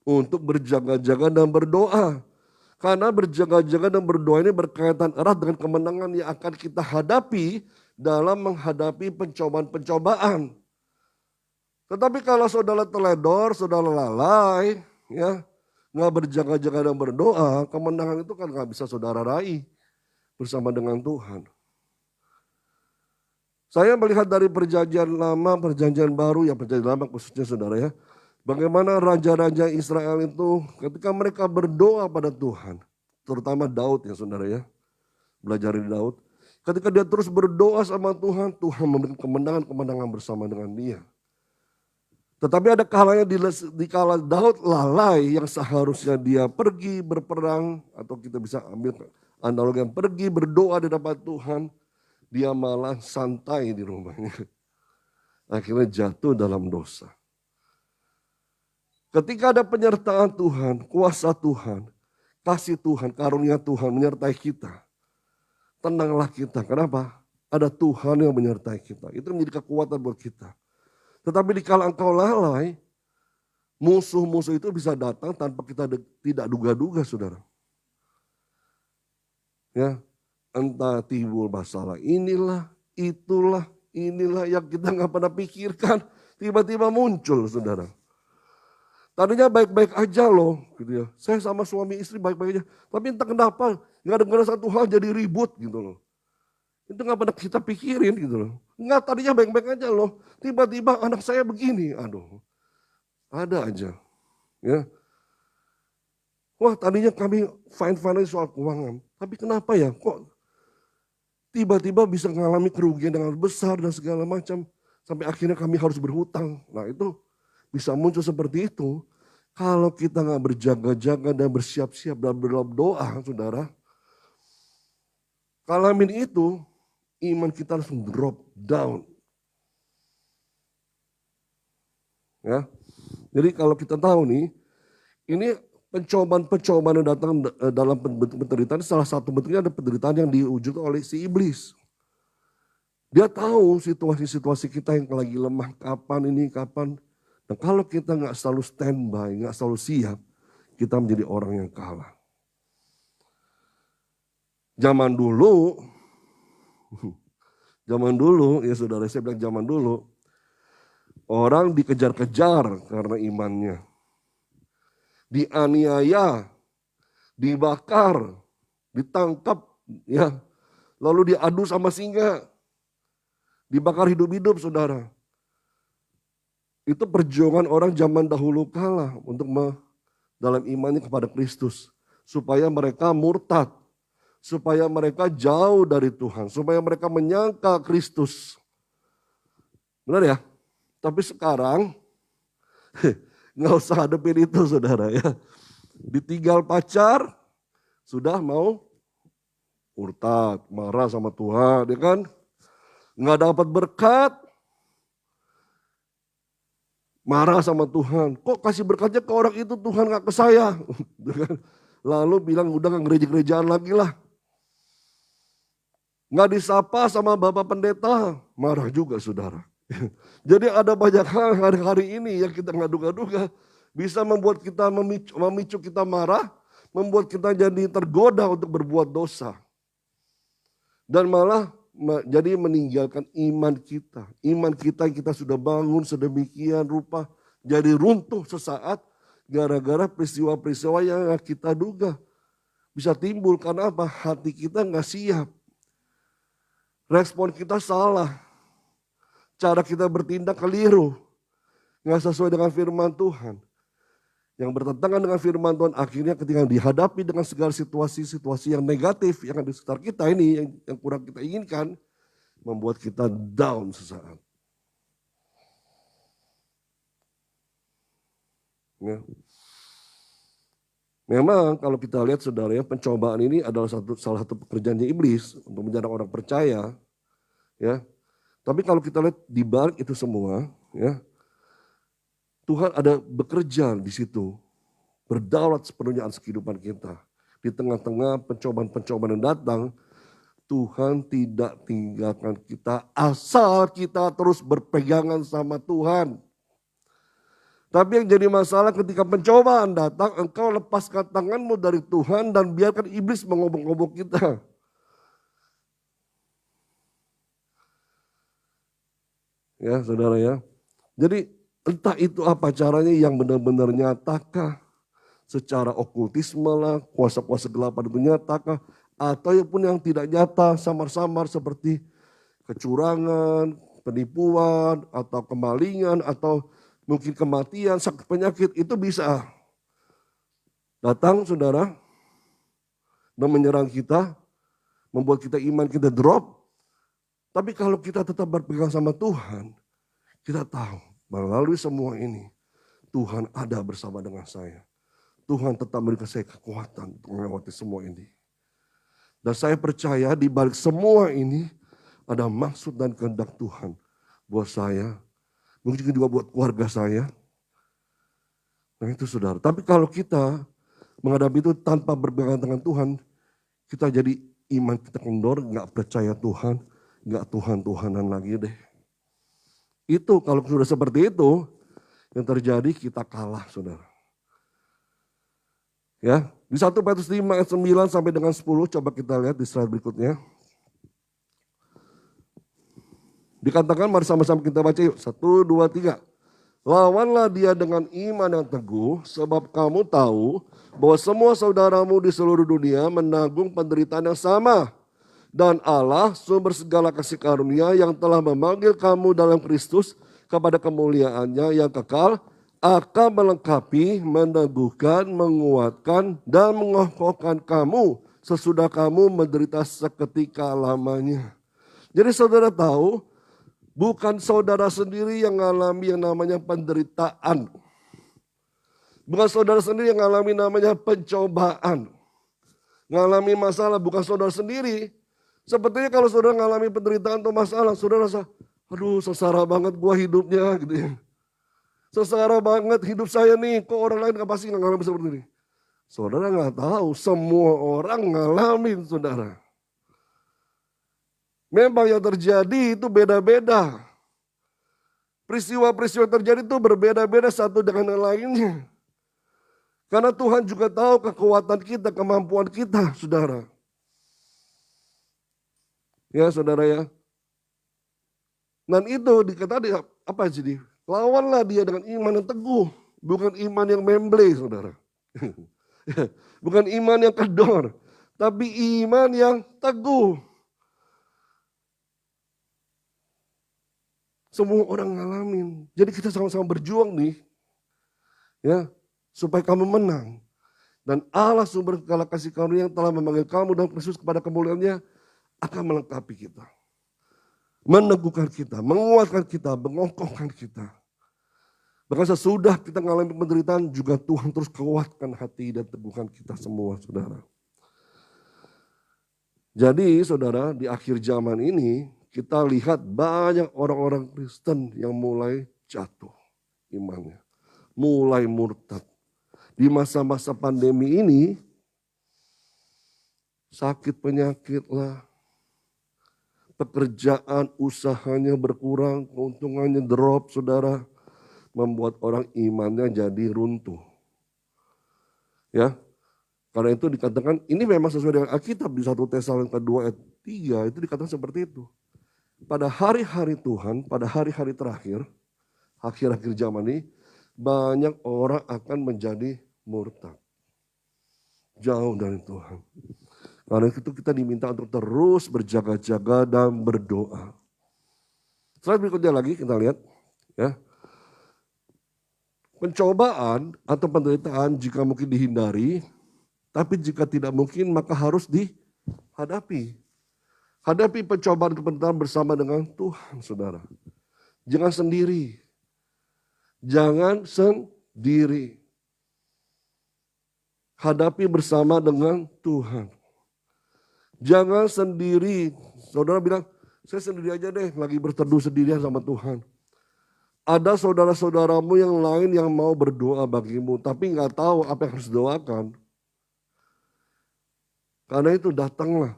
untuk berjaga-jaga dan berdoa. Karena berjaga-jaga dan berdoa ini berkaitan erat dengan kemenangan yang akan kita hadapi dalam menghadapi pencobaan-pencobaan. Tetapi kalau saudara teledor, saudara lalai, ya, nggak berjaga-jaga dan berdoa, kemenangan itu kan nggak bisa saudara raih bersama dengan Tuhan. Saya melihat dari perjanjian lama, perjanjian baru, ya perjanjian lama khususnya saudara ya. Bagaimana raja-raja Israel itu ketika mereka berdoa pada Tuhan. Terutama Daud ya saudara ya. Belajar dari Daud. Ketika dia terus berdoa sama Tuhan, Tuhan memberikan kemenangan-kemenangan bersama dengan dia. Tetapi ada kalanya di kala Daud lalai yang seharusnya dia pergi berperang. Atau kita bisa ambil analogi yang pergi berdoa di hadapan Tuhan. Dia malah santai di rumahnya. Akhirnya jatuh dalam dosa. Ketika ada penyertaan Tuhan, kuasa Tuhan, kasih Tuhan, karunia Tuhan menyertai kita. Tenanglah kita. Kenapa? Ada Tuhan yang menyertai kita. Itu menjadi kekuatan buat kita. Tetapi dikala engkau lalai, musuh-musuh itu bisa datang tanpa kita tidak duga-duga, saudara. Ya, entah timbul masalah inilah, itulah, inilah yang kita nggak pernah pikirkan. Tiba-tiba muncul, saudara. Tadinya baik-baik aja loh, gitu ya. Saya sama suami istri baik-baik aja. Tapi entah kenapa, nggak ada satu hal jadi ribut gitu loh. Itu nggak pernah kita pikirin gitu loh. Nggak, tadinya baik-baik aja loh. Tiba-tiba anak saya begini, aduh. Ada aja. Ya. Wah tadinya kami fine-fine soal keuangan. Tapi kenapa ya kok tiba-tiba bisa mengalami kerugian yang besar dan segala macam. Sampai akhirnya kami harus berhutang. Nah itu bisa muncul seperti itu. Kalau kita nggak berjaga-jaga dan bersiap-siap dan berdoa, saudara. Kalamin itu, iman kita langsung drop down. Ya, jadi kalau kita tahu nih, ini pencobaan-pencobaan yang datang dalam bentuk penderitaan, salah satu bentuknya ada penderitaan yang diwujudkan oleh si iblis. Dia tahu situasi-situasi kita yang lagi lemah, kapan ini, kapan. Dan kalau kita nggak selalu standby, nggak selalu siap, kita menjadi orang yang kalah. Zaman dulu, ya saudara, saya bilang zaman dulu, orang dikejar-kejar karena imannya. Dianiaya, dibakar, ditangkap, ya, lalu diadu sama singa, dibakar hidup-hidup, saudara. Itu perjuangan orang zaman dahulu kala untuk dalam imannya kepada Kristus. Supaya mereka murtad. Supaya mereka jauh dari Tuhan. Supaya mereka menyangka Kristus. Benar ya? Tapi sekarang nggak usah hadapin itu saudara ya. Ditinggal pacar, sudah mau murtad, marah sama Tuhan, ya kan? Nggak dapat berkat, marah sama Tuhan. Kok kasih berkatnya ke orang itu, Tuhan gak ke saya. Lalu bilang udah gak gereja-gerejaan lagi lah. Gak disapa sama Bapak Pendeta, marah juga saudara. Jadi ada banyak hal hari-hari ini yang kita gak duga-duga. Bisa membuat kita memicu kita marah. Membuat kita jadi tergoda untuk berbuat dosa. Dan malah jadi meninggalkan iman kita. Iman kita sudah bangun sedemikian rupa. Jadi runtuh sesaat gara-gara peristiwa-peristiwa yang kita duga. Bisa timbul karena apa? Hati kita gak siap. Respon kita salah. Cara kita bertindak keliru. Gak sesuai dengan firman Tuhan. Yang bertentangan dengan firman Tuhan akhirnya ketika dihadapi dengan segala situasi-situasi yang negatif yang ada di sekitar kita ini yang kurang kita inginkan membuat kita down sesaat. Ya. Memang kalau kita lihat saudara ya pencobaan ini adalah salah satu pekerjaannya iblis untuk menyerang orang percaya. Ya. Tapi kalau kita lihat di balik itu semua ya Tuhan ada bekerja di situ, berdaulat sepenuhnya atas kehidupan kita. Di tengah-tengah pencobaan-pencobaan yang datang, Tuhan tidak tinggalkan kita asal kita terus berpegangan sama Tuhan. Tapi yang jadi masalah ketika pencobaan datang, engkau lepaskan tanganmu dari Tuhan dan biarkan iblis mengobok-obok kita. Ya saudara ya. Jadi entah itu apa caranya yang benar-benar nyatakah. Secara okultisme lah, kuasa-kuasa gelapan itu nyatakah. Ataupun yang tidak nyata, samar-samar seperti kecurangan, penipuan, atau kemalingan, atau mungkin kematian, sakit penyakit, itu bisa datang saudara dan menyerang kita, membuat kita iman kita drop. Tapi kalau kita tetap berpegang sama Tuhan, kita tahu melalui semua ini Tuhan ada bersama dengan saya. Tuhan tetap memberikan saya kekuatan untuk melewati semua ini. Dan saya percaya di balik semua ini ada maksud dan kehendak Tuhan buat saya. Mungkin juga buat keluarga saya. Nah itu saudara. Tapi kalau kita menghadapi itu tanpa berpegang dengan Tuhan, kita jadi iman kita kendor, gak percaya Tuhan, gak Tuhan-Tuhanan lagi deh. Itu kalau sudah seperti itu, yang terjadi kita kalah saudara. Ya, di 1 Petrus 5 ayat 9 sampai dengan 10, coba kita lihat di slide berikutnya. Dikatakan, mari sama-sama kita baca yuk. 1, 2, 3. Lawanlah dia dengan iman yang teguh, sebab kamu tahu bahwa semua saudaramu di seluruh dunia menanggung penderitaan yang sama. Dan Allah, sumber segala kasih karunia yang telah memanggil kamu dalam Kristus kepada kemuliaannya yang kekal, akan melengkapi, meneguhkan, menguatkan, dan mengokohkan kamu sesudah kamu menderita seketika lamanya. Jadi saudara tahu, bukan saudara sendiri yang mengalami yang namanya penderitaan. Bukan saudara sendiri yang mengalami namanya pencobaan. Mengalami masalah bukan saudara sendiri. Sepertinya kalau saudara mengalami penderitaan atau masalah, saudara rasa, aduh sengsara banget gua hidupnya gitu ya. Sengsara banget hidup saya nih, kok orang lain gak pasti mengalami seperti ini. Saudara gak tahu, semua orang ngalamin saudara. Memang yang terjadi itu beda-beda. Peristiwa-peristiwa yang terjadi itu berbeda-beda satu dengan yang lainnya. Karena Tuhan juga tahu kekuatan kita, kemampuan kita, saudara. Ya saudara ya. Dan itu dikatakan apa jadi? Lawanlah dia dengan iman yang teguh. Bukan iman yang memble saudara. Bukan iman yang kendor. Tapi iman yang teguh. Semua orang ngalamin. Jadi kita sama-sama berjuang nih. Ya, supaya kamu menang. Dan Allah sumber segala kasih karunia yang telah memanggil kamu dan Kristus kepada kemuliaannya akan melengkapi kita. Meneguhkan kita, menguatkan kita, mengokohkan kita. Bahkan sesudah kita mengalami penderitaan juga Tuhan terus kuatkan hati dan teguhkan kita semua saudara. Jadi saudara di akhir zaman ini kita lihat banyak orang-orang Kristen yang mulai jatuh imannya. Mulai murtad. Di masa-masa pandemi ini sakit penyakit lah. Pekerjaan usahanya berkurang, keuntungannya drop saudara. Membuat orang imannya jadi runtuh. Ya, karena itu dikatakan, ini memang sesuai dengan Alkitab di 1 Tesalonika 2 ayat 3, itu dikatakan seperti itu. Pada hari-hari Tuhan, pada hari-hari terakhir, akhir-akhir zaman ini, banyak orang akan menjadi murtad. Jauh dari Tuhan. Karena itu kita diminta untuk terus berjaga-jaga dan berdoa. Slide berikutnya lagi kita lihat. Ya. Pencobaan atau penderitaan jika mungkin dihindari, tapi jika tidak mungkin maka harus dihadapi. Hadapi pencobaan penderitaan bersama dengan Tuhan, saudara. Jangan sendiri. Jangan sendiri. Hadapi bersama dengan Tuhan. Jangan sendiri. Saudara bilang, saya sendiri aja deh, lagi berteduh sendirian sama Tuhan. Ada saudara-saudaramu yang lain yang mau berdoa bagimu, tapi nggak tahu apa yang harus doakan. Karena itu datanglah,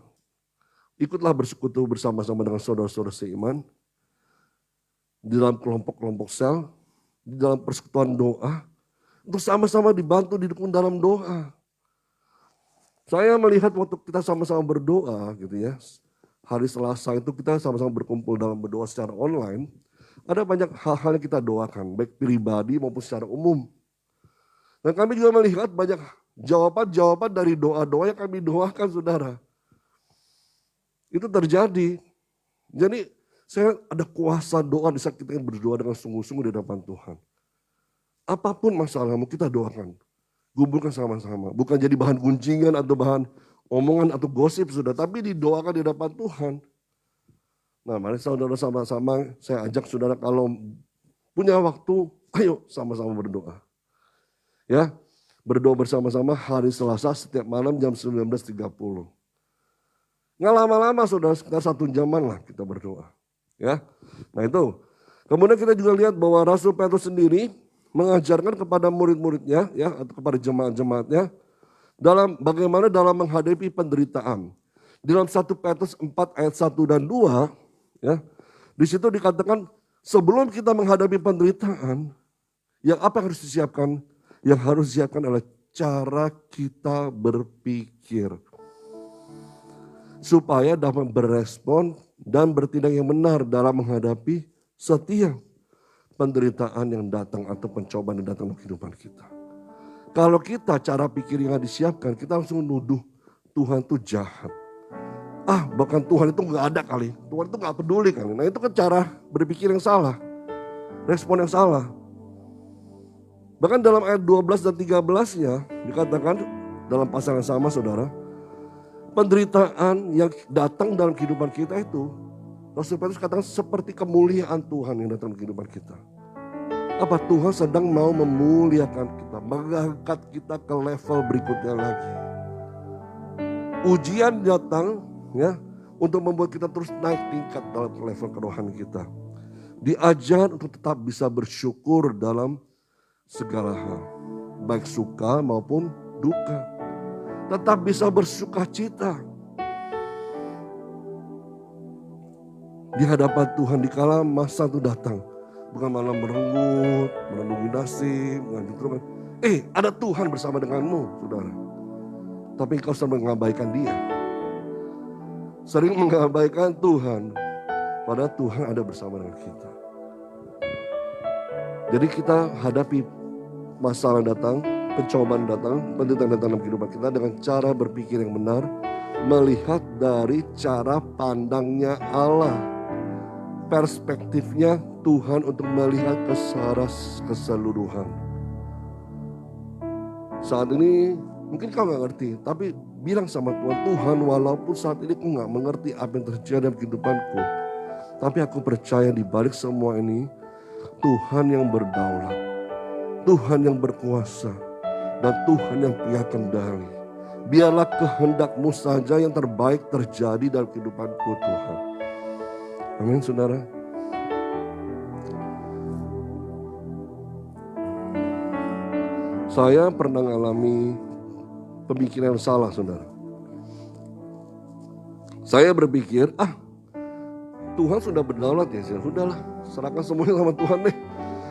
ikutlah bersekutu bersama-sama dengan saudara-saudara seiman di dalam kelompok-kelompok sel. di dalam persekutuan doa, untuk sama-sama dibantu, didukung dalam doa. Saya melihat waktu kita sama-sama berdoa gitu ya, hari Selasa itu kita sama-sama berkumpul dalam berdoa secara online, ada banyak hal-hal yang kita doakan, baik pribadi maupun secara umum. Dan kami juga melihat banyak jawaban-jawaban dari doa-doa yang kami doakan, saudara. Itu terjadi. Jadi saya ada kuasa doa di saat kita berdoa dengan sungguh-sungguh di hadapan Tuhan. Apapun masalahmu kita doakan. Gumulkan sama-sama. Bukan jadi bahan gunjingan atau bahan omongan atau gosip sudah. Tapi didoakan di hadapan Tuhan. Nah mari saudara sama-sama saya ajak saudara kalau punya waktu, ayo sama-sama berdoa. Ya, berdoa bersama-sama hari Selasa setiap malam jam 19.30. Nggak lama-lama saudara, sekitar 1 jaman lah kita berdoa. Ya, nah itu. Kemudian kita juga lihat bahwa Rasul Petrus sendiri mengajarkan kepada murid-muridnya, ya, atau kepada jemaat-jemaatnya, bagaimana dalam menghadapi penderitaan. Dalam 1 Petrus 4 ayat 1 dan 2, ya, di situ dikatakan sebelum kita menghadapi penderitaan, yang apa yang harus disiapkan? Yang harus disiapkan adalah cara kita berpikir. Supaya dapat berespon dan bertindak yang benar dalam menghadapi setiap penderitaan yang datang atau pencobaan yang datang dalam kehidupan kita. Kalau kita cara pikir yang disiapkan, kita langsung nuduh Tuhan itu jahat. Bahkan Tuhan itu gak ada kali, Tuhan itu gak peduli kali. Nah itu kan cara berpikir yang salah, respon yang salah. Bahkan dalam ayat 12 dan 13-nya dikatakan dalam pasal yang sama saudara, penderitaan yang datang dalam kehidupan kita itu, Rasul Petrus katakan seperti kemuliaan Tuhan yang datang dalam kehidupan kita. Apa Tuhan sedang mau memuliakan kita, mengangkat kita ke level berikutnya lagi. Ujian datang ya untuk membuat kita terus naik tingkat dalam level kerohanian kita. Diajar untuk tetap bisa bersyukur dalam segala hal, baik suka maupun duka. Tetap bisa bersuka cita di hadapan Tuhan dikala masa itu datang. Bukan malah merenggut, merenungi nasib, menganjurkan. Ada Tuhan bersama denganmu, saudara. Tapi engkau sering mengabaikan Dia. Sering mengabaikan Tuhan, padahal Tuhan ada bersama dengan kita. Jadi kita hadapi masalah datang, pencobaan datang, penderitaan datang dalam kehidupan kita dengan cara berpikir yang benar, melihat dari cara pandangnya Allah, perspektifnya Tuhan untuk melihat keseluruhan. Saat ini mungkin kau gak ngerti, tapi bilang sama Tuhan, Tuhan walaupun saat ini aku gak mengerti apa yang terjadi dalam kehidupanku, tapi aku percaya di balik semua ini Tuhan yang berdaulat, Tuhan yang berkuasa, dan Tuhan yang punya kendali. Biarlah kehendak-Mu saja yang terbaik terjadi dalam kehidupanku Tuhan. Amin saudara. Saya pernah mengalami pemikiran yang salah saudara. Saya berpikir, Tuhan sudah berdaulat ya, sudahlah serahkan semuanya sama Tuhan deh.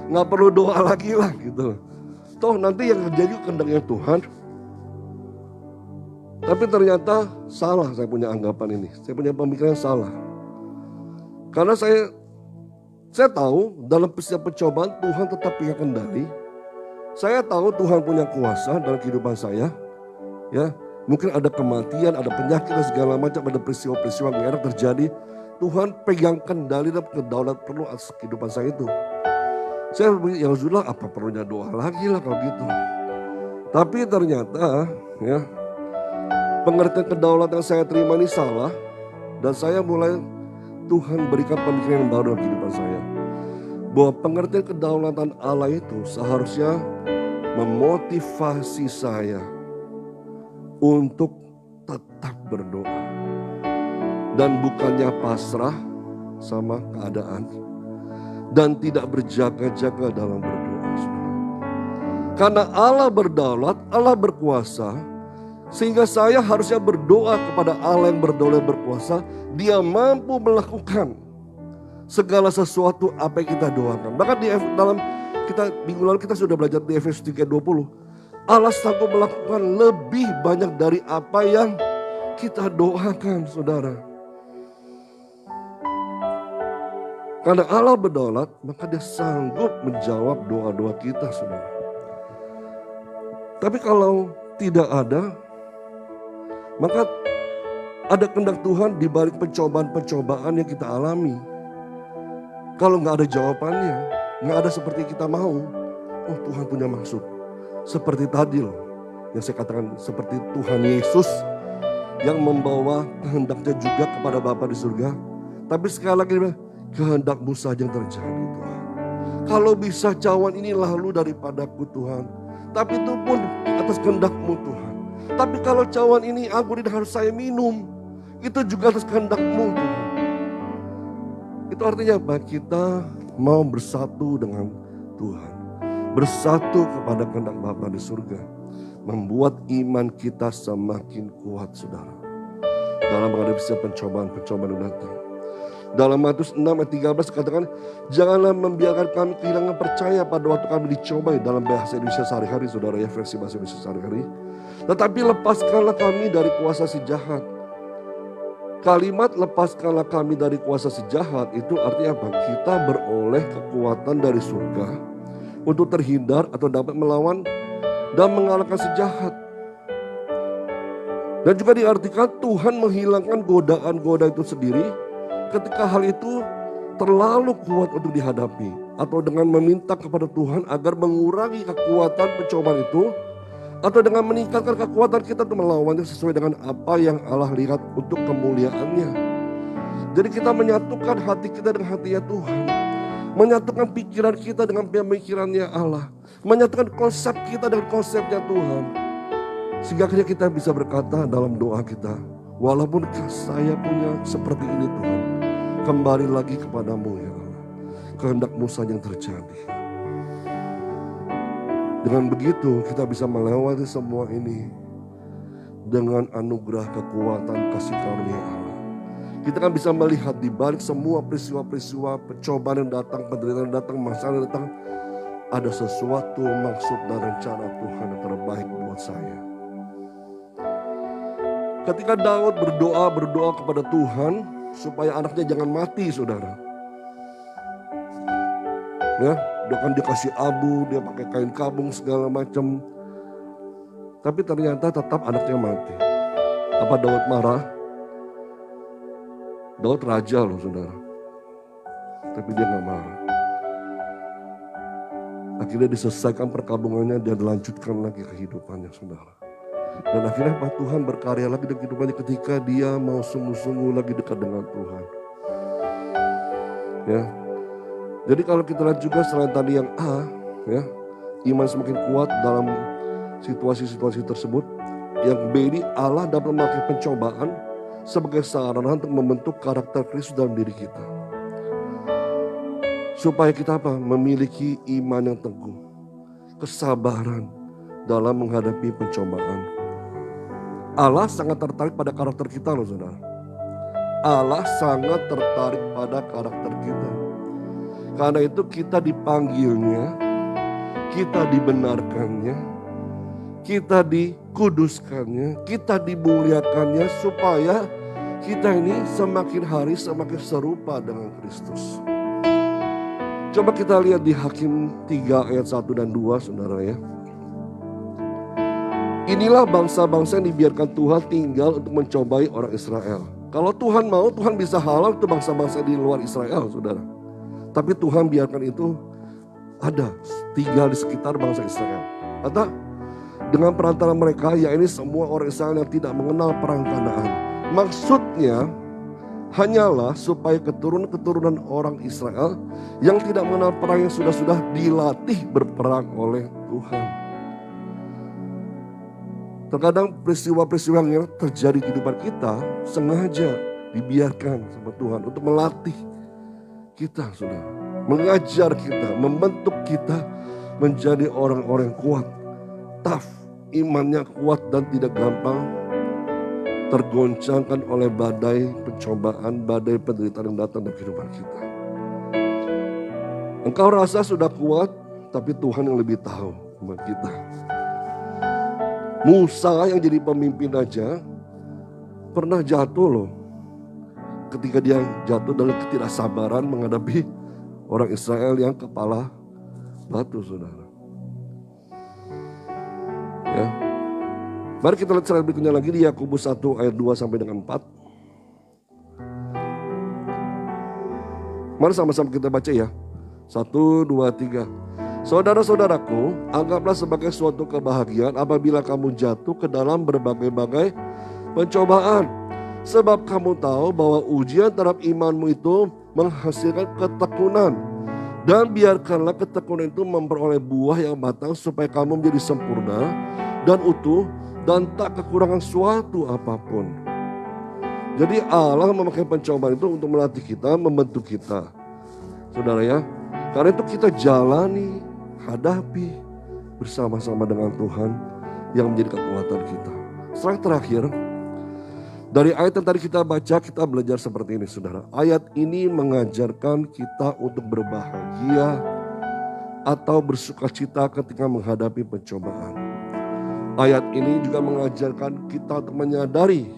Nggak perlu doa lagi lah gitu. Toh nanti yang terjadi kehendaknya Tuhan. Tapi ternyata salah saya punya anggapan ini. Saya punya pemikiran yang salah. Karena saya tahu dalam setiap pencobaan Tuhan tetap punya kendali. Saya tahu Tuhan punya kuasa dalam kehidupan saya. Ya, mungkin ada kematian, ada penyakit dan segala macam, ada peristiwa-peristiwa yang terjadi. Tuhan pegang kendali dan kedaulat penuh atas kehidupan saya itu. Saya berpikir, ya sudah apa perlunya doa lagi lah kalau gitu. Tapi ternyata ya pengertian kedaulatan yang saya terima ini salah. Dan saya mulai Tuhan berikan pemikiran yang baru dalam kehidupan saya. Bahwa pengertian kedaulatan Allah itu seharusnya memotivasi saya untuk tetap berdoa. Dan bukannya pasrah sama keadaan. Dan tidak berjaga-jaga dalam berdoa. Karena Allah berdaulat, Allah berkuasa. Sehingga saya harusnya berdoa kepada Allah yang berdaulat berkuasa. Dia mampu melakukan segala sesuatu apa yang kita doakan. Bahkan di dalam Minggu lalu kita sudah belajar di Efesus 3:20. Allah sanggup melakukan lebih banyak dari apa yang kita doakan, saudara. Karena Allah berdaulat, maka dia sanggup menjawab doa-doa kita, saudara. Tapi kalau tidak ada, maka ada kehendak Tuhan di balik pencobaan-pencobaan yang kita alami. Kalau nggak ada jawabannya, nggak ada seperti kita mau, oh Tuhan punya maksud. Seperti tadi loh, yang saya katakan seperti Tuhan Yesus yang membawa kehendaknya juga kepada Bapa di surga. Tapi sekali lagi, kehendakmu saja yang terjadi Tuhan. Kalau bisa cawan ini lalu daripadaku Tuhan. Tapi itu pun atas kehendakmu Tuhan. Tapi kalau cawan ini anggur ini harus saya minum. Itu juga atas kehendakmu Tuhan. Itu artinya apa? Kita mau bersatu dengan Tuhan. Bersatu kepada kehendak Bapa di surga. Membuat iman kita semakin kuat, saudara. Dalam menghadapi setiap pencobaan-pencobaan yang datang. Dalam Matius 6 ayat 13 katakan, janganlah membiarkan kami kehilangan percaya pada waktu kami dicobai. Dalam bahasa Indonesia sehari-hari, saudara ya, versi bahasa Indonesia sehari-hari. Tetapi lepaskanlah kami dari kuasa si jahat. Kalimat lepaskanlah kami dari kuasa si jahat itu artinya apa? Kita beroleh kekuatan dari surga untuk terhindar atau dapat melawan dan mengalahkan si jahat. Dan juga diartikan Tuhan menghilangkan godaan-godaan itu sendiri ketika hal itu terlalu kuat untuk dihadapi. Atau dengan meminta kepada Tuhan agar mengurangi kekuatan pencobaan itu. Atau dengan meningkatkan kekuatan kita untuk melawannya sesuai dengan apa yang Allah lihat untuk kemuliaannya. Jadi kita menyatukan hati kita dengan hatinya Tuhan. Menyatukan pikiran kita dengan pemikirannya Allah. Menyatukan konsep kita dengan konsepnya Tuhan. Sehingga akhirnya kita bisa berkata dalam doa kita, walaupun saya punya seperti ini Tuhan, kembali lagi kepadamu ya Allah. Kehendakmu saja yang terjadi. Dengan begitu kita bisa melewati semua ini dengan anugerah kekuatan kasih karunia Allah. Kita kan bisa melihat di balik semua peristiwa-peristiwa pencobaan yang datang, penderitaan yang datang, masalah yang datang, ada sesuatu maksud dan rencana Tuhan yang terbaik buat saya. Ketika Daud berdoa kepada Tuhan supaya anaknya jangan mati, saudara. Ya, dia kan dikasih abu, dia pakai kain kabung segala macam. Tapi ternyata tetap anaknya mati. Apa Daud marah? Daud raja loh saudara. Tapi dia gak marah. Akhirnya diselesaikan perkabungannya dan dilanjutkan lagi kehidupannya saudara. Dan akhirnya Pak Tuhan berkarya lagi dalam kehidupannya ketika dia mau sungguh-sungguh lagi dekat dengan Tuhan. Ya. Jadi kalau kita lihat juga selain tadi yang A, ya, iman semakin kuat dalam situasi-situasi tersebut. Yang B ini Allah dapat memakai pencobaan sebagai sarana untuk membentuk karakter Kristus dalam diri kita. Supaya kita apa? Memiliki iman yang teguh, kesabaran dalam menghadapi pencobaan. Allah sangat tertarik pada karakter kita loh saudara. Allah sangat tertarik pada karakter kita. Karena itu kita dipanggilnya, kita dibenarkannya, kita dikuduskannya, kita dimuliakannya supaya kita ini semakin hari semakin serupa dengan Kristus. Coba kita lihat di Hakim 3 ayat 1 dan 2 saudara ya. Inilah bangsa-bangsa yang dibiarkan Tuhan tinggal untuk mencobai orang Israel. Kalau Tuhan mau, Tuhan bisa halau itu bangsa-bangsa di luar Israel saudara. Tapi Tuhan biarkan itu ada tinggal di sekitar bangsa Israel. Atau dengan perantara mereka, ya ini semua orang Israel yang tidak mengenal perang Kanaan. Maksudnya hanyalah supaya keturunan-keturunan orang Israel yang tidak mengenal perang yang sudah dilatih berperang oleh Tuhan. Terkadang peristiwa-peristiwa yang terjadi di kehidupan kita sengaja dibiarkan sama Tuhan untuk melatih kita, saudara, mengajar kita, membentuk kita menjadi orang-orang yang kuat, tough, imannya kuat dan tidak gampang tergoncangkan oleh badai pencobaan, badai penderitaan yang datang dalam kehidupan kita. Engkau rasa sudah kuat, tapi Tuhan yang lebih tahu iman kita. Musa yang jadi pemimpin aja pernah jatuh loh. Ketika dia jatuh dalam ketidaksabaran menghadapi orang Israel yang kepala batu, saudara. Ya. Mari kita lihat slide berikutnya lagi di Yakobus 1 ayat 2 sampai dengan 4. Mari sama-sama kita baca ya. 1, 2, 3. Saudara-saudaraku, anggaplah sebagai suatu kebahagiaan apabila kamu jatuh ke dalam berbagai-bagai pencobaan. Sebab kamu tahu bahwa ujian terhadap imanmu itu menghasilkan ketekunan. Dan biarkanlah ketekunan itu memperoleh buah yang matang supaya kamu menjadi sempurna dan utuh dan tak kekurangan suatu apapun. Jadi Allah memakai pencobaan itu untuk melatih kita, membentuk kita. Saudara ya, karena itu kita jalani, hadapi bersama-sama dengan Tuhan yang menjadi kekuatan kita. Slide terakhir, dari ayat yang tadi kita baca, kita belajar seperti ini saudara. Ayat ini mengajarkan kita untuk berbahagia atau bersukacita ketika menghadapi pencobaan. Ayat ini juga mengajarkan kita untuk menyadari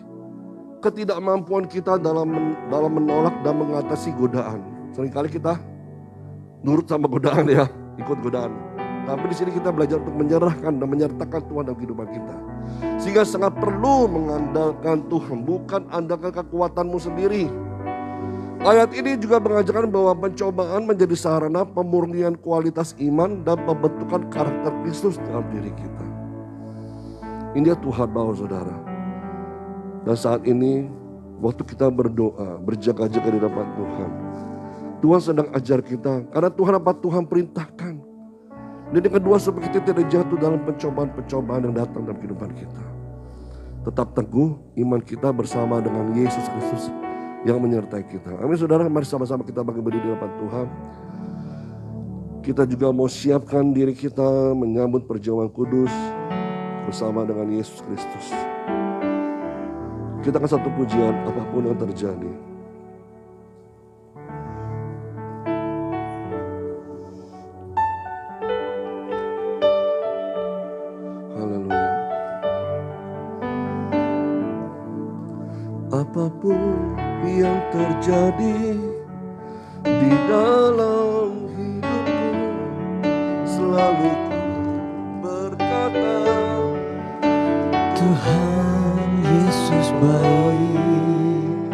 ketidakmampuan kita dalam menolak dan mengatasi godaan. Seringkali kita nurut sama godaan ya, ikut godaan. Tapi di sini kita belajar untuk menyerahkan dan menyertakan Tuhan dalam kehidupan kita. Sehingga sangat perlu mengandalkan Tuhan, bukan andalkan kekuatanmu sendiri. Ayat ini juga mengajarkan bahwa pencobaan menjadi sarana pemurnian kualitas iman dan pembentukan karakter Kristus dalam diri kita. Ini dia Tuhan bawa saudara. Dan saat ini waktu kita berdoa, berjaga-jaga di depan Tuhan, Tuhan sedang ajar kita. Karena Tuhan apa? Tuhan perintahkan. Dan yang kedua supaya kita tidak jatuh dalam pencobaan-pencobaan yang datang dalam kehidupan kita. Tetap teguh iman kita bersama dengan Yesus Kristus yang menyertai kita. Amin saudara, mari sama-sama kita berdiri di depan Tuhan. Kita juga mau siapkan diri kita menyambut perjamuan kudus bersama dengan Yesus Kristus. Kita akan satu pujian apapun yang terjadi. Haleluya. Apapun yang terjadi di dalam hidupku, selalu berkata, Tuhan Yesus baik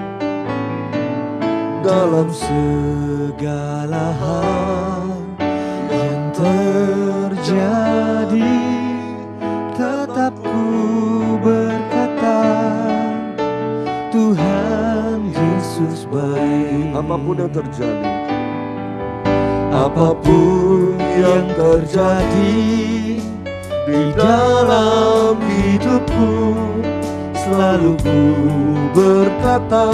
dalam segala hal yang terjadi. Tetap ku berkata, Tuhan Yesus baik. apapun yang terjadi, Apapun yang terjadi di dalam hidupku, selalu ku berkata,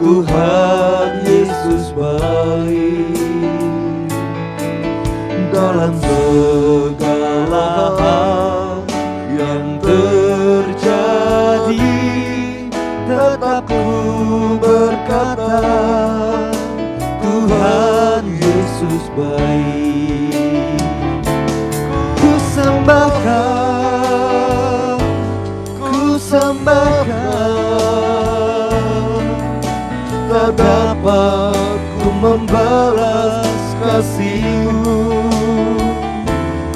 Tuhan Yesus baik. Dalam segala hal yang terjadi, tetap ku berkata, Tuhan Yesus baik. Ku sembahkan, tak dapat ku membalas kasih-Mu.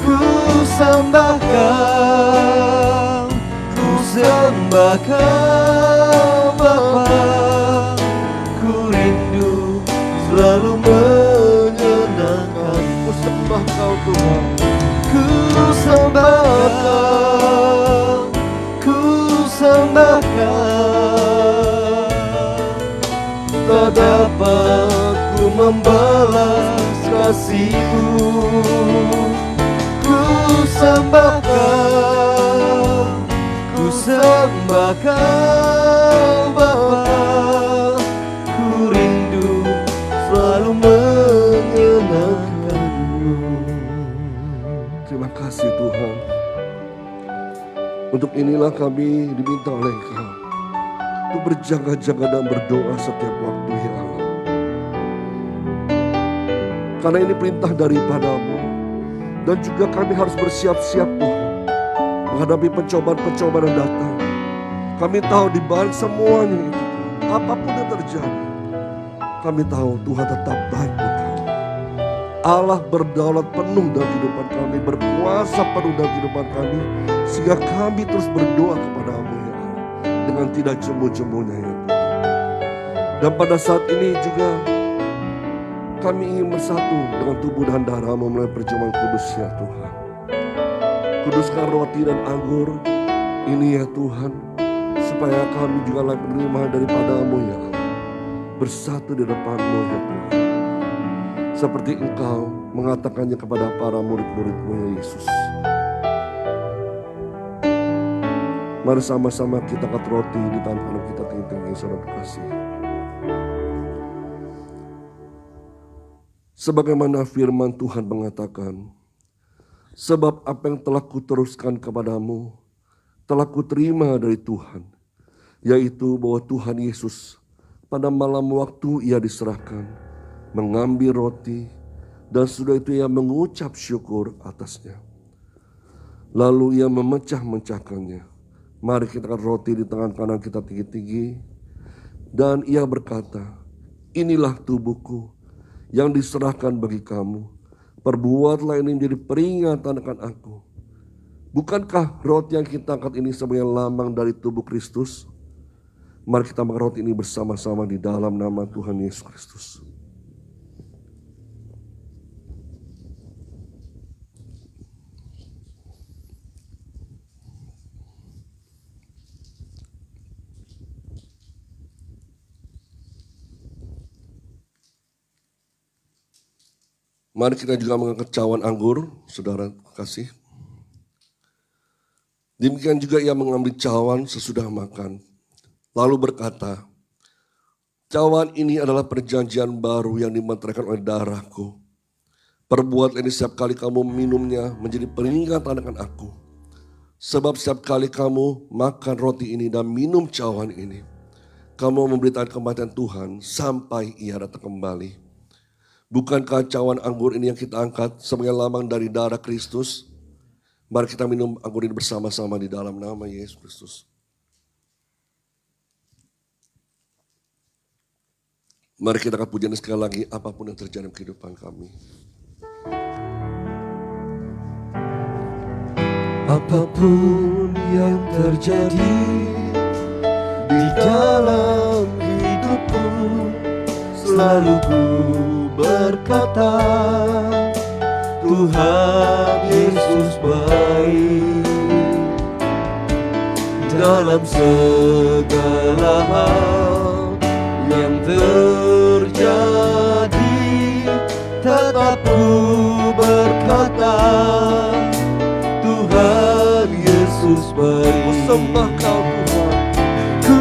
Ku sembahkan Bapa, ku rindu selalu menyenangkan. ku sembah Kau Tuhan. Ku sembahkan, tak dapat ku membalas kasih-Mu. Ku sembahkan Bapa, ku rindu selalu menyenangkan-Mu. Terima kasih Tuhan. Untuk inilah kami diminta oleh Engkau untuk berjaga-jaga dan berdoa setiap waktu ya Allah. Karena ini perintah daripadamu. Dan juga kami harus bersiap-siap Tuhan menghadapi pencobaan-pencobaan yang datang. Kami tahu di balik semuanya itu Tuhan, apapun yang terjadi, kami tahu Tuhan tetap baik buat kami. Allah berdaulat penuh dalam kehidupan kami, berkuasa penuh dalam kehidupan kami, sehingga kami terus berdoa kepada-Mu ya Allah, dengan tidak jemu-jemunya ya Tuhan. Dan pada saat ini juga kami ingin bersatu dengan tubuh dan darah-Mu melalui perjamuan kudus ya Tuhan. Kuduskan roti dan anggur ini ya Tuhan, supaya kami juga layak menerima daripada-Mu ya Allah, bersatu di depan-Mu ya Tuhan. Seperti Engkau mengatakannya kepada para murid-murid-Mu ya Yesus. Mari sama-sama kita angkat roti di tangan kanan kita tinggi-tinggi, saudara kasih. Sebagaimana firman Tuhan mengatakan, sebab apa yang telah kuteruskan kepadamu, telah kuterima dari Tuhan, yaitu bahwa Tuhan Yesus pada malam waktu ia diserahkan, mengambil roti, dan sudah itu ia mengucap syukur atasnya. Lalu ia memecah-mecahkannya. Mari kita angkat roti di tangan kanan kita tinggi-tinggi. Dan ia berkata, inilah tubuhku yang diserahkan bagi kamu. Perbuatlah ini menjadi peringatan akan aku. Bukankah roti yang kita angkat ini sebagai lambang dari tubuh Kristus? Mari kita makan roti ini bersama-sama di dalam nama Tuhan Yesus Kristus. Mari kita juga mengangkat cawan anggur, saudara kasih. Demikian juga ia mengambil cawan sesudah makan. Lalu berkata, cawan ini adalah perjanjian baru yang dimeteraikan oleh darahku. Perbuatlah ini setiap kali kamu minumnya menjadi peringatan akan aku. Sebab setiap kali kamu makan roti ini dan minum cawan ini, kamu memberitakan kematian Tuhan sampai ia datang kembali. Bukankah cawan anggur ini yang kita angkat sebagai lambang dari darah Kristus? Mari kita minum anggur ini bersama-sama di dalam nama Yesus Kristus. Mari kita angkat pujian sekali lagi apapun yang terjadi dalam kehidupan kami. Apapun yang terjadi di dalam hidupku, selalu ku berkata, Tuhan Yesus baik. Dalam segala hal yang terjadi, tetap ku berkata, Tuhan Yesus baik. Ku sembah Kau Tuhan. Ku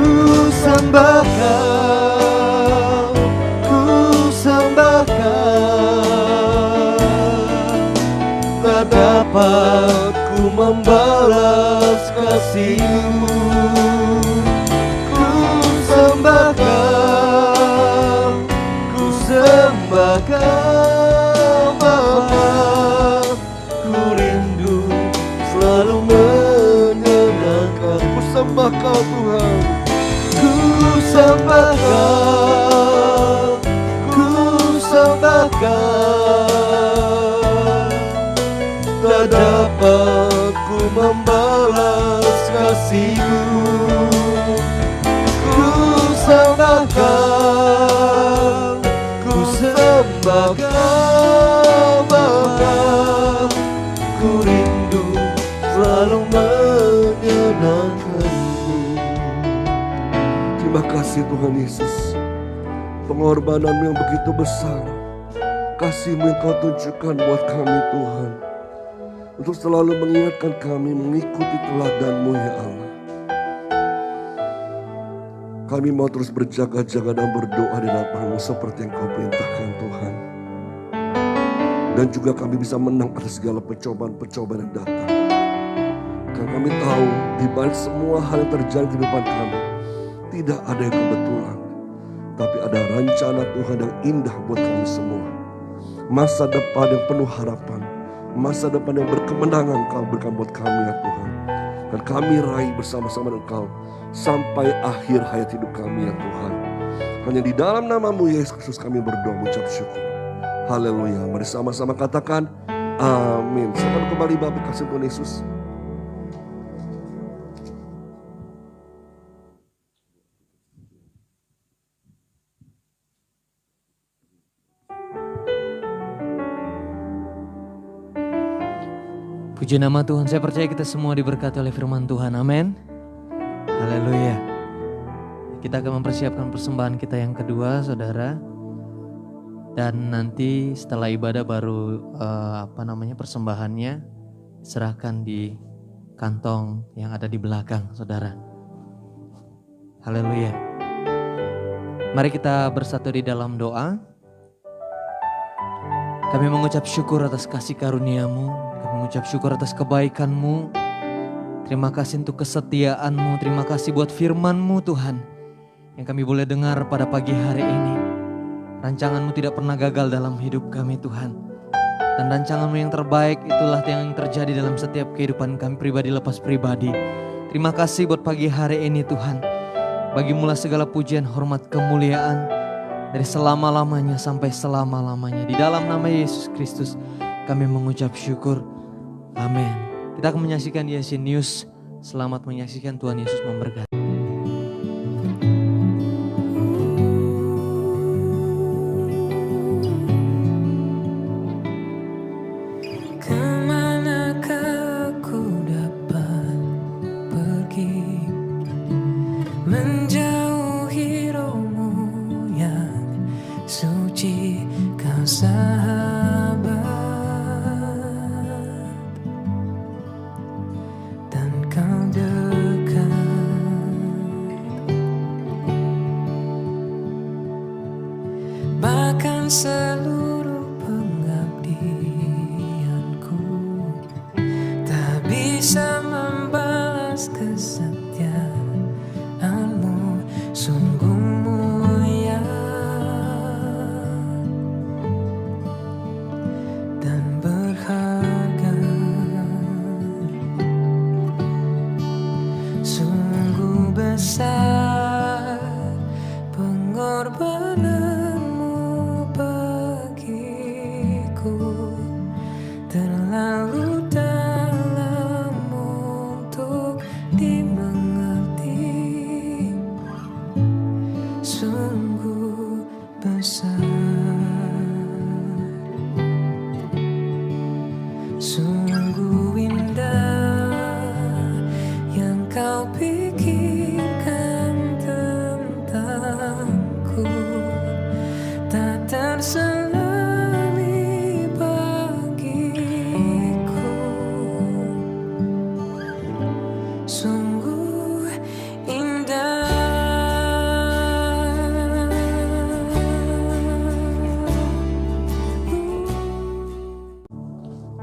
sembah Kau. Tak dapat ku membalas kasih-Mu. Ku sembah Kau, ku sembah Kau Bapa. Ku rindu selalu menyenangkan. Ku sembah Kau Tuhan. Ku sembah Kau, ku sembah Kau. Tak dapat ku membalas kasih-Mu. Ku sembah Kau, ku sembah Kau Bapa. Ku rindu selalu menyenangkan-Mu. Terima kasih Tuhan Yesus. Pengorbanan-Mu yang begitu besar. Kasih-Mu yang Kau tunjukkan buat kami Tuhan. Untuk selalu mengingatkan kami mengikuti teladan-Mu ya Allah. Kami mau terus berjaga-jaga dan berdoa di hadapan-Mu seperti yang Kau perintahkan Tuhan. Dan juga kami bisa menang atas segala pencobaan-pencobaan yang datang. Karena kami tahu di balik semua hal yang terjadi di kehidupan kami, tidak ada yang kebetulan. Tapi ada rencana Tuhan yang indah buat kami semua. masa depan yang penuh harapan, masa depan yang berkemenangan Engkau berikan buat kami ya Tuhan. Dan kami raih bersama-sama dengan Engkau sampai akhir hayat hidup kami ya Tuhan. Hanya di dalam nama-Mu Yesus Kristus kami berdoa mengucap syukur. Haleluya. Mari sama-sama katakan amin. Silakan kembali Bapak kasih Tuhan Yesus. Puji nama Tuhan, saya percaya kita semua diberkati oleh firman Tuhan, amin. Haleluya. Kita akan mempersiapkan persembahan kita yang kedua, saudara. Dan nanti setelah ibadah baru persembahannya serahkan di kantong yang ada di belakang, saudara. Haleluya. Mari kita bersatu di dalam doa. Kami mengucap syukur atas kasih karunia-Mu. Kami mengucap syukur atas kebaikan-Mu. Terima kasih untuk kesetiaan-Mu. Terima kasih buat firman-Mu Tuhan, yang kami boleh dengar pada pagi hari ini. Rancangan-Mu tidak pernah gagal dalam hidup kami Tuhan. Dan rancangan-Mu yang terbaik itulah yang terjadi dalam setiap kehidupan kami pribadi lepas pribadi. Terima kasih buat pagi hari ini Tuhan. Bagimulah segala pujian, hormat, kemuliaan dari selama-lamanya sampai selama-lamanya. Di dalam nama Yesus Kristus kami mengucap syukur. Amin. Kita akan menyaksikan Yasin News. Selamat menyaksikan, Tuhan Yesus memberkati. Kemanakah aku dapat pergi menjauhi rohmu yang suci, Kau sahabat, dan Kau dekat. Bahkan seluruh pengabdianku tak bisa membalas kesetiaan-Mu, sungguh mulia dan berharga. Sungguh besar pengorbanan-Mu bagiku, terlalu dalam untuk dimengerti. Sungguh besar, sungguh indah yang Kau pikirkan tentangku, tak terselami bagiku. Sungguh indah.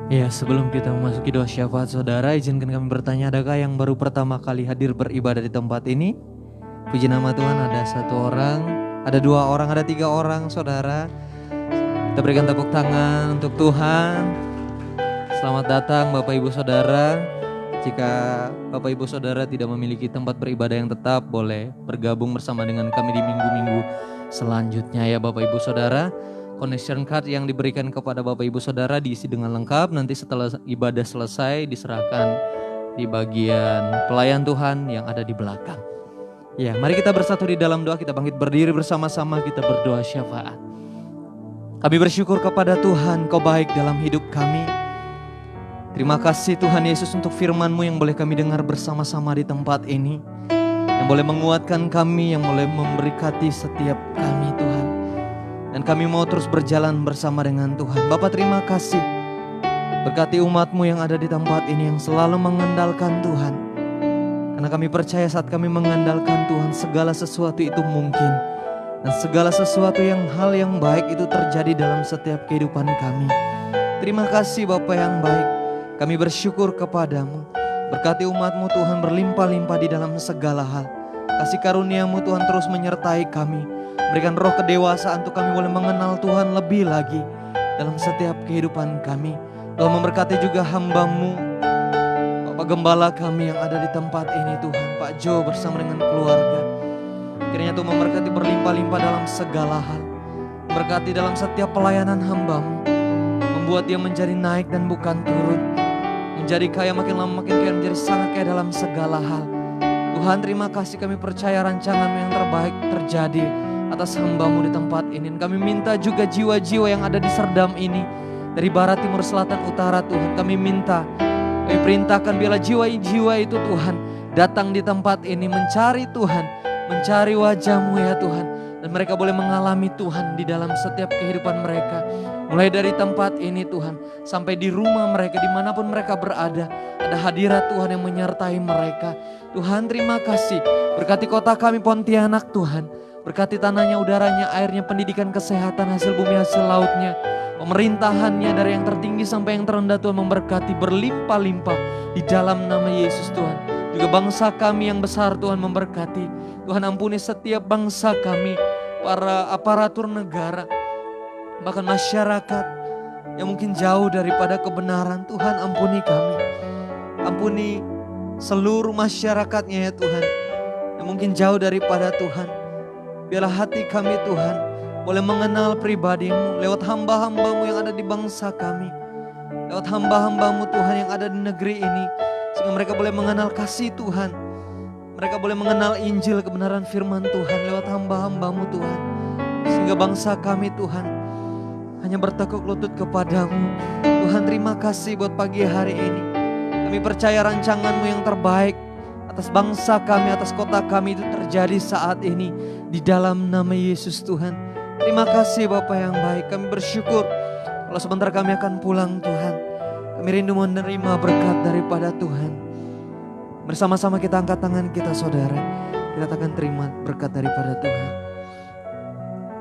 Ya, sebelum kita memasuki doa syafaat saudara, izinkan kami bertanya, adakah yang baru pertama kali hadir beribadah di tempat ini? Puji nama Tuhan, ada 1 orang, ada 2 orang, ada 3 orang saudara. Kita berikan tepuk tangan untuk Tuhan. Selamat datang Bapak Ibu Saudara. Jika Bapak Ibu Saudara tidak memiliki tempat beribadah yang tetap, boleh bergabung bersama dengan kami di minggu-minggu selanjutnya ya Bapak Ibu Saudara. Connection card yang diberikan kepada Bapak Ibu Saudara diisi dengan lengkap. Nanti setelah ibadah selesai diserahkan di bagian pelayan Tuhan yang ada di belakang. Ya, mari kita bersatu di dalam doa. Kita bangkit berdiri bersama-sama, kita berdoa syafaat. Kami bersyukur kepada Tuhan, Kau baik dalam hidup kami. Terima kasih Tuhan Yesus untuk firman-Mu yang boleh kami dengar bersama-sama di tempat ini, yang boleh menguatkan kami, yang boleh memberkati setiap kami Tuhan. Dan kami mau terus berjalan bersama dengan Tuhan. Bapa, terima kasih. Berkati umat-Mu yang ada di tempat ini, yang selalu mengandalkan Tuhan. Karena kami percaya saat kami mengandalkan Tuhan, segala sesuatu itu mungkin. Dan segala sesuatu hal yang baik itu terjadi dalam setiap kehidupan kami. Terima kasih Bapa yang baik. Kami bersyukur kepadamu. Berkati umat-Mu Tuhan berlimpah-limpah di dalam segala hal. Kasih karunia-Mu Tuhan terus menyertai kami. Berikan roh kedewasaan untuk kami boleh mengenal Tuhan lebih lagi. dalam setiap kehidupan kami. Tuhan memberkati juga hamba-Mu, Bapak Gembala kami yang ada di tempat ini Tuhan, Pak Jo bersama dengan keluarga. Kiranya Tuhan memberkati berlimpah-limpah dalam segala hal. Memberkati dalam setiap pelayanan hamba-Mu, membuat dia menjadi naik dan bukan turun, menjadi kaya makin lama makin kaya, menjadi sangat kaya dalam segala hal. Tuhan terima kasih, kami percaya rancangan-Mu yang terbaik terjadi atas hamba-Mu di tempat ini. Kami minta juga jiwa-jiwa yang ada di Serdam ini, dari barat, timur, selatan, utara Tuhan. Kami minta, kami perintahkan biarlah jiwa-jiwa itu Tuhan datang di tempat ini mencari Tuhan, mencari wajah-Mu ya Tuhan. Dan mereka boleh mengalami Tuhan di dalam setiap kehidupan mereka. Mulai dari tempat ini Tuhan, sampai di rumah mereka, dimanapun mereka berada, ada hadirat Tuhan yang menyertai mereka. Tuhan terima kasih, berkati kota kami Pontianak Tuhan. Berkati tanahnya, udaranya, airnya, pendidikan, kesehatan, hasil bumi, hasil lautnya. Pemerintahannya dari yang tertinggi sampai yang terendah Tuhan memberkati berlimpah-limpah di dalam nama Yesus Tuhan. Juga bangsa kami yang besar Tuhan memberkati. Tuhan ampuni setiap bangsa kami, para aparatur negara, bahkan masyarakat yang mungkin jauh daripada kebenaran. Tuhan ampuni kami, ampuni seluruh masyarakatnya ya Tuhan, yang mungkin jauh daripada Tuhan. Biarlah hati kami Tuhan boleh mengenal pribadi-Mu lewat hamba-hamba-Mu yang ada di bangsa kami, lewat hamba-hamba-Mu Tuhan yang ada di negeri ini, sehingga mereka boleh mengenal kasih Tuhan, mereka boleh mengenal Injil kebenaran firman Tuhan lewat hamba-hamba-Mu Tuhan, sehingga bangsa kami Tuhan hanya bertekuk lutut kepadamu. Tuhan terima kasih buat pagi hari ini. Kami percaya rancangan-Mu yang terbaik atas bangsa kami, atas kota kami itu terjadi saat ini di dalam nama Yesus Tuhan. Terima kasih Bapa yang baik. Kami bersyukur kalau sebentar kami akan pulang Tuhan. Kami rindu menerima berkat daripada Tuhan. Bersama-sama kita angkat tangan kita saudara. Kita akan terima berkat daripada Tuhan.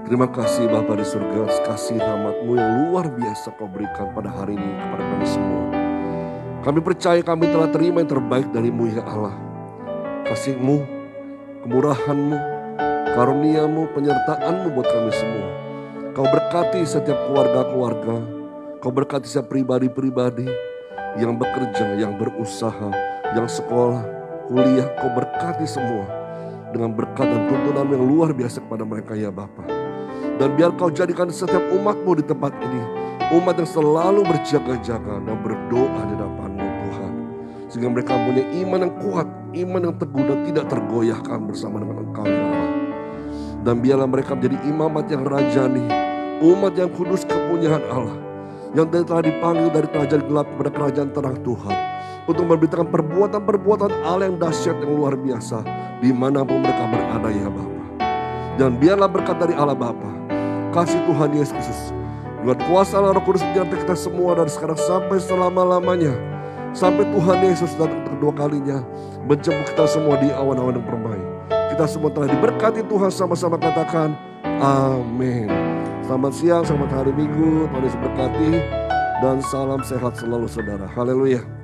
Terima kasih Bapa di surga, kasih rahmat-Mu yang luar biasa Kau berikan pada hari ini kepada kami semua. Kami percaya kami telah terima yang terbaik dari-Mu ya Allah. Kasih-Mu, kemurahan-Mu, karunia-Mu, penyertaan-Mu buat kami semua. Kau berkati setiap keluarga-keluarga, Kau berkati setiap pribadi-pribadi yang bekerja, yang berusaha, yang sekolah, kuliah. Kau berkati semua dengan berkat dan tuntunan yang luar biasa kepada mereka ya Bapa. Dan biar Kau jadikan setiap umat-Mu di tempat ini umat yang selalu berjaga-jaga dan berdoa di hadapan-Mu Tuhan. Sehingga mereka punya iman yang kuat, iman yang teguh dan tidak tergoyahkan bersama dengan Engkau ya Allah. Dan biarlah mereka menjadi imamat yang rajani, umat yang kudus kepunyaan Allah, yang telah dipanggil dari kerajaan gelap kepada kerajaan terang Tuhan, untuk memberitakan perbuatan-perbuatan Allah yang dahsyat yang luar biasa dimanapun mereka berada ya Bapa. Dan biarlah berkat dari Allah Bapa, kasih Tuhan Yesus Kristus, dengan kuasa Allah Roh Kudus menyertai kita semua dari sekarang sampai selama-lamanya, sampai Tuhan Yesus datang kedua kalinya menjemput kita semua di awan-awan yang permai. Kita semua telah diberkati Tuhan, sama-sama katakan amin. Selamat siang, selamat hari Minggu, Tuhan Yesus berkati, dan salam sehat selalu saudara. Haleluya.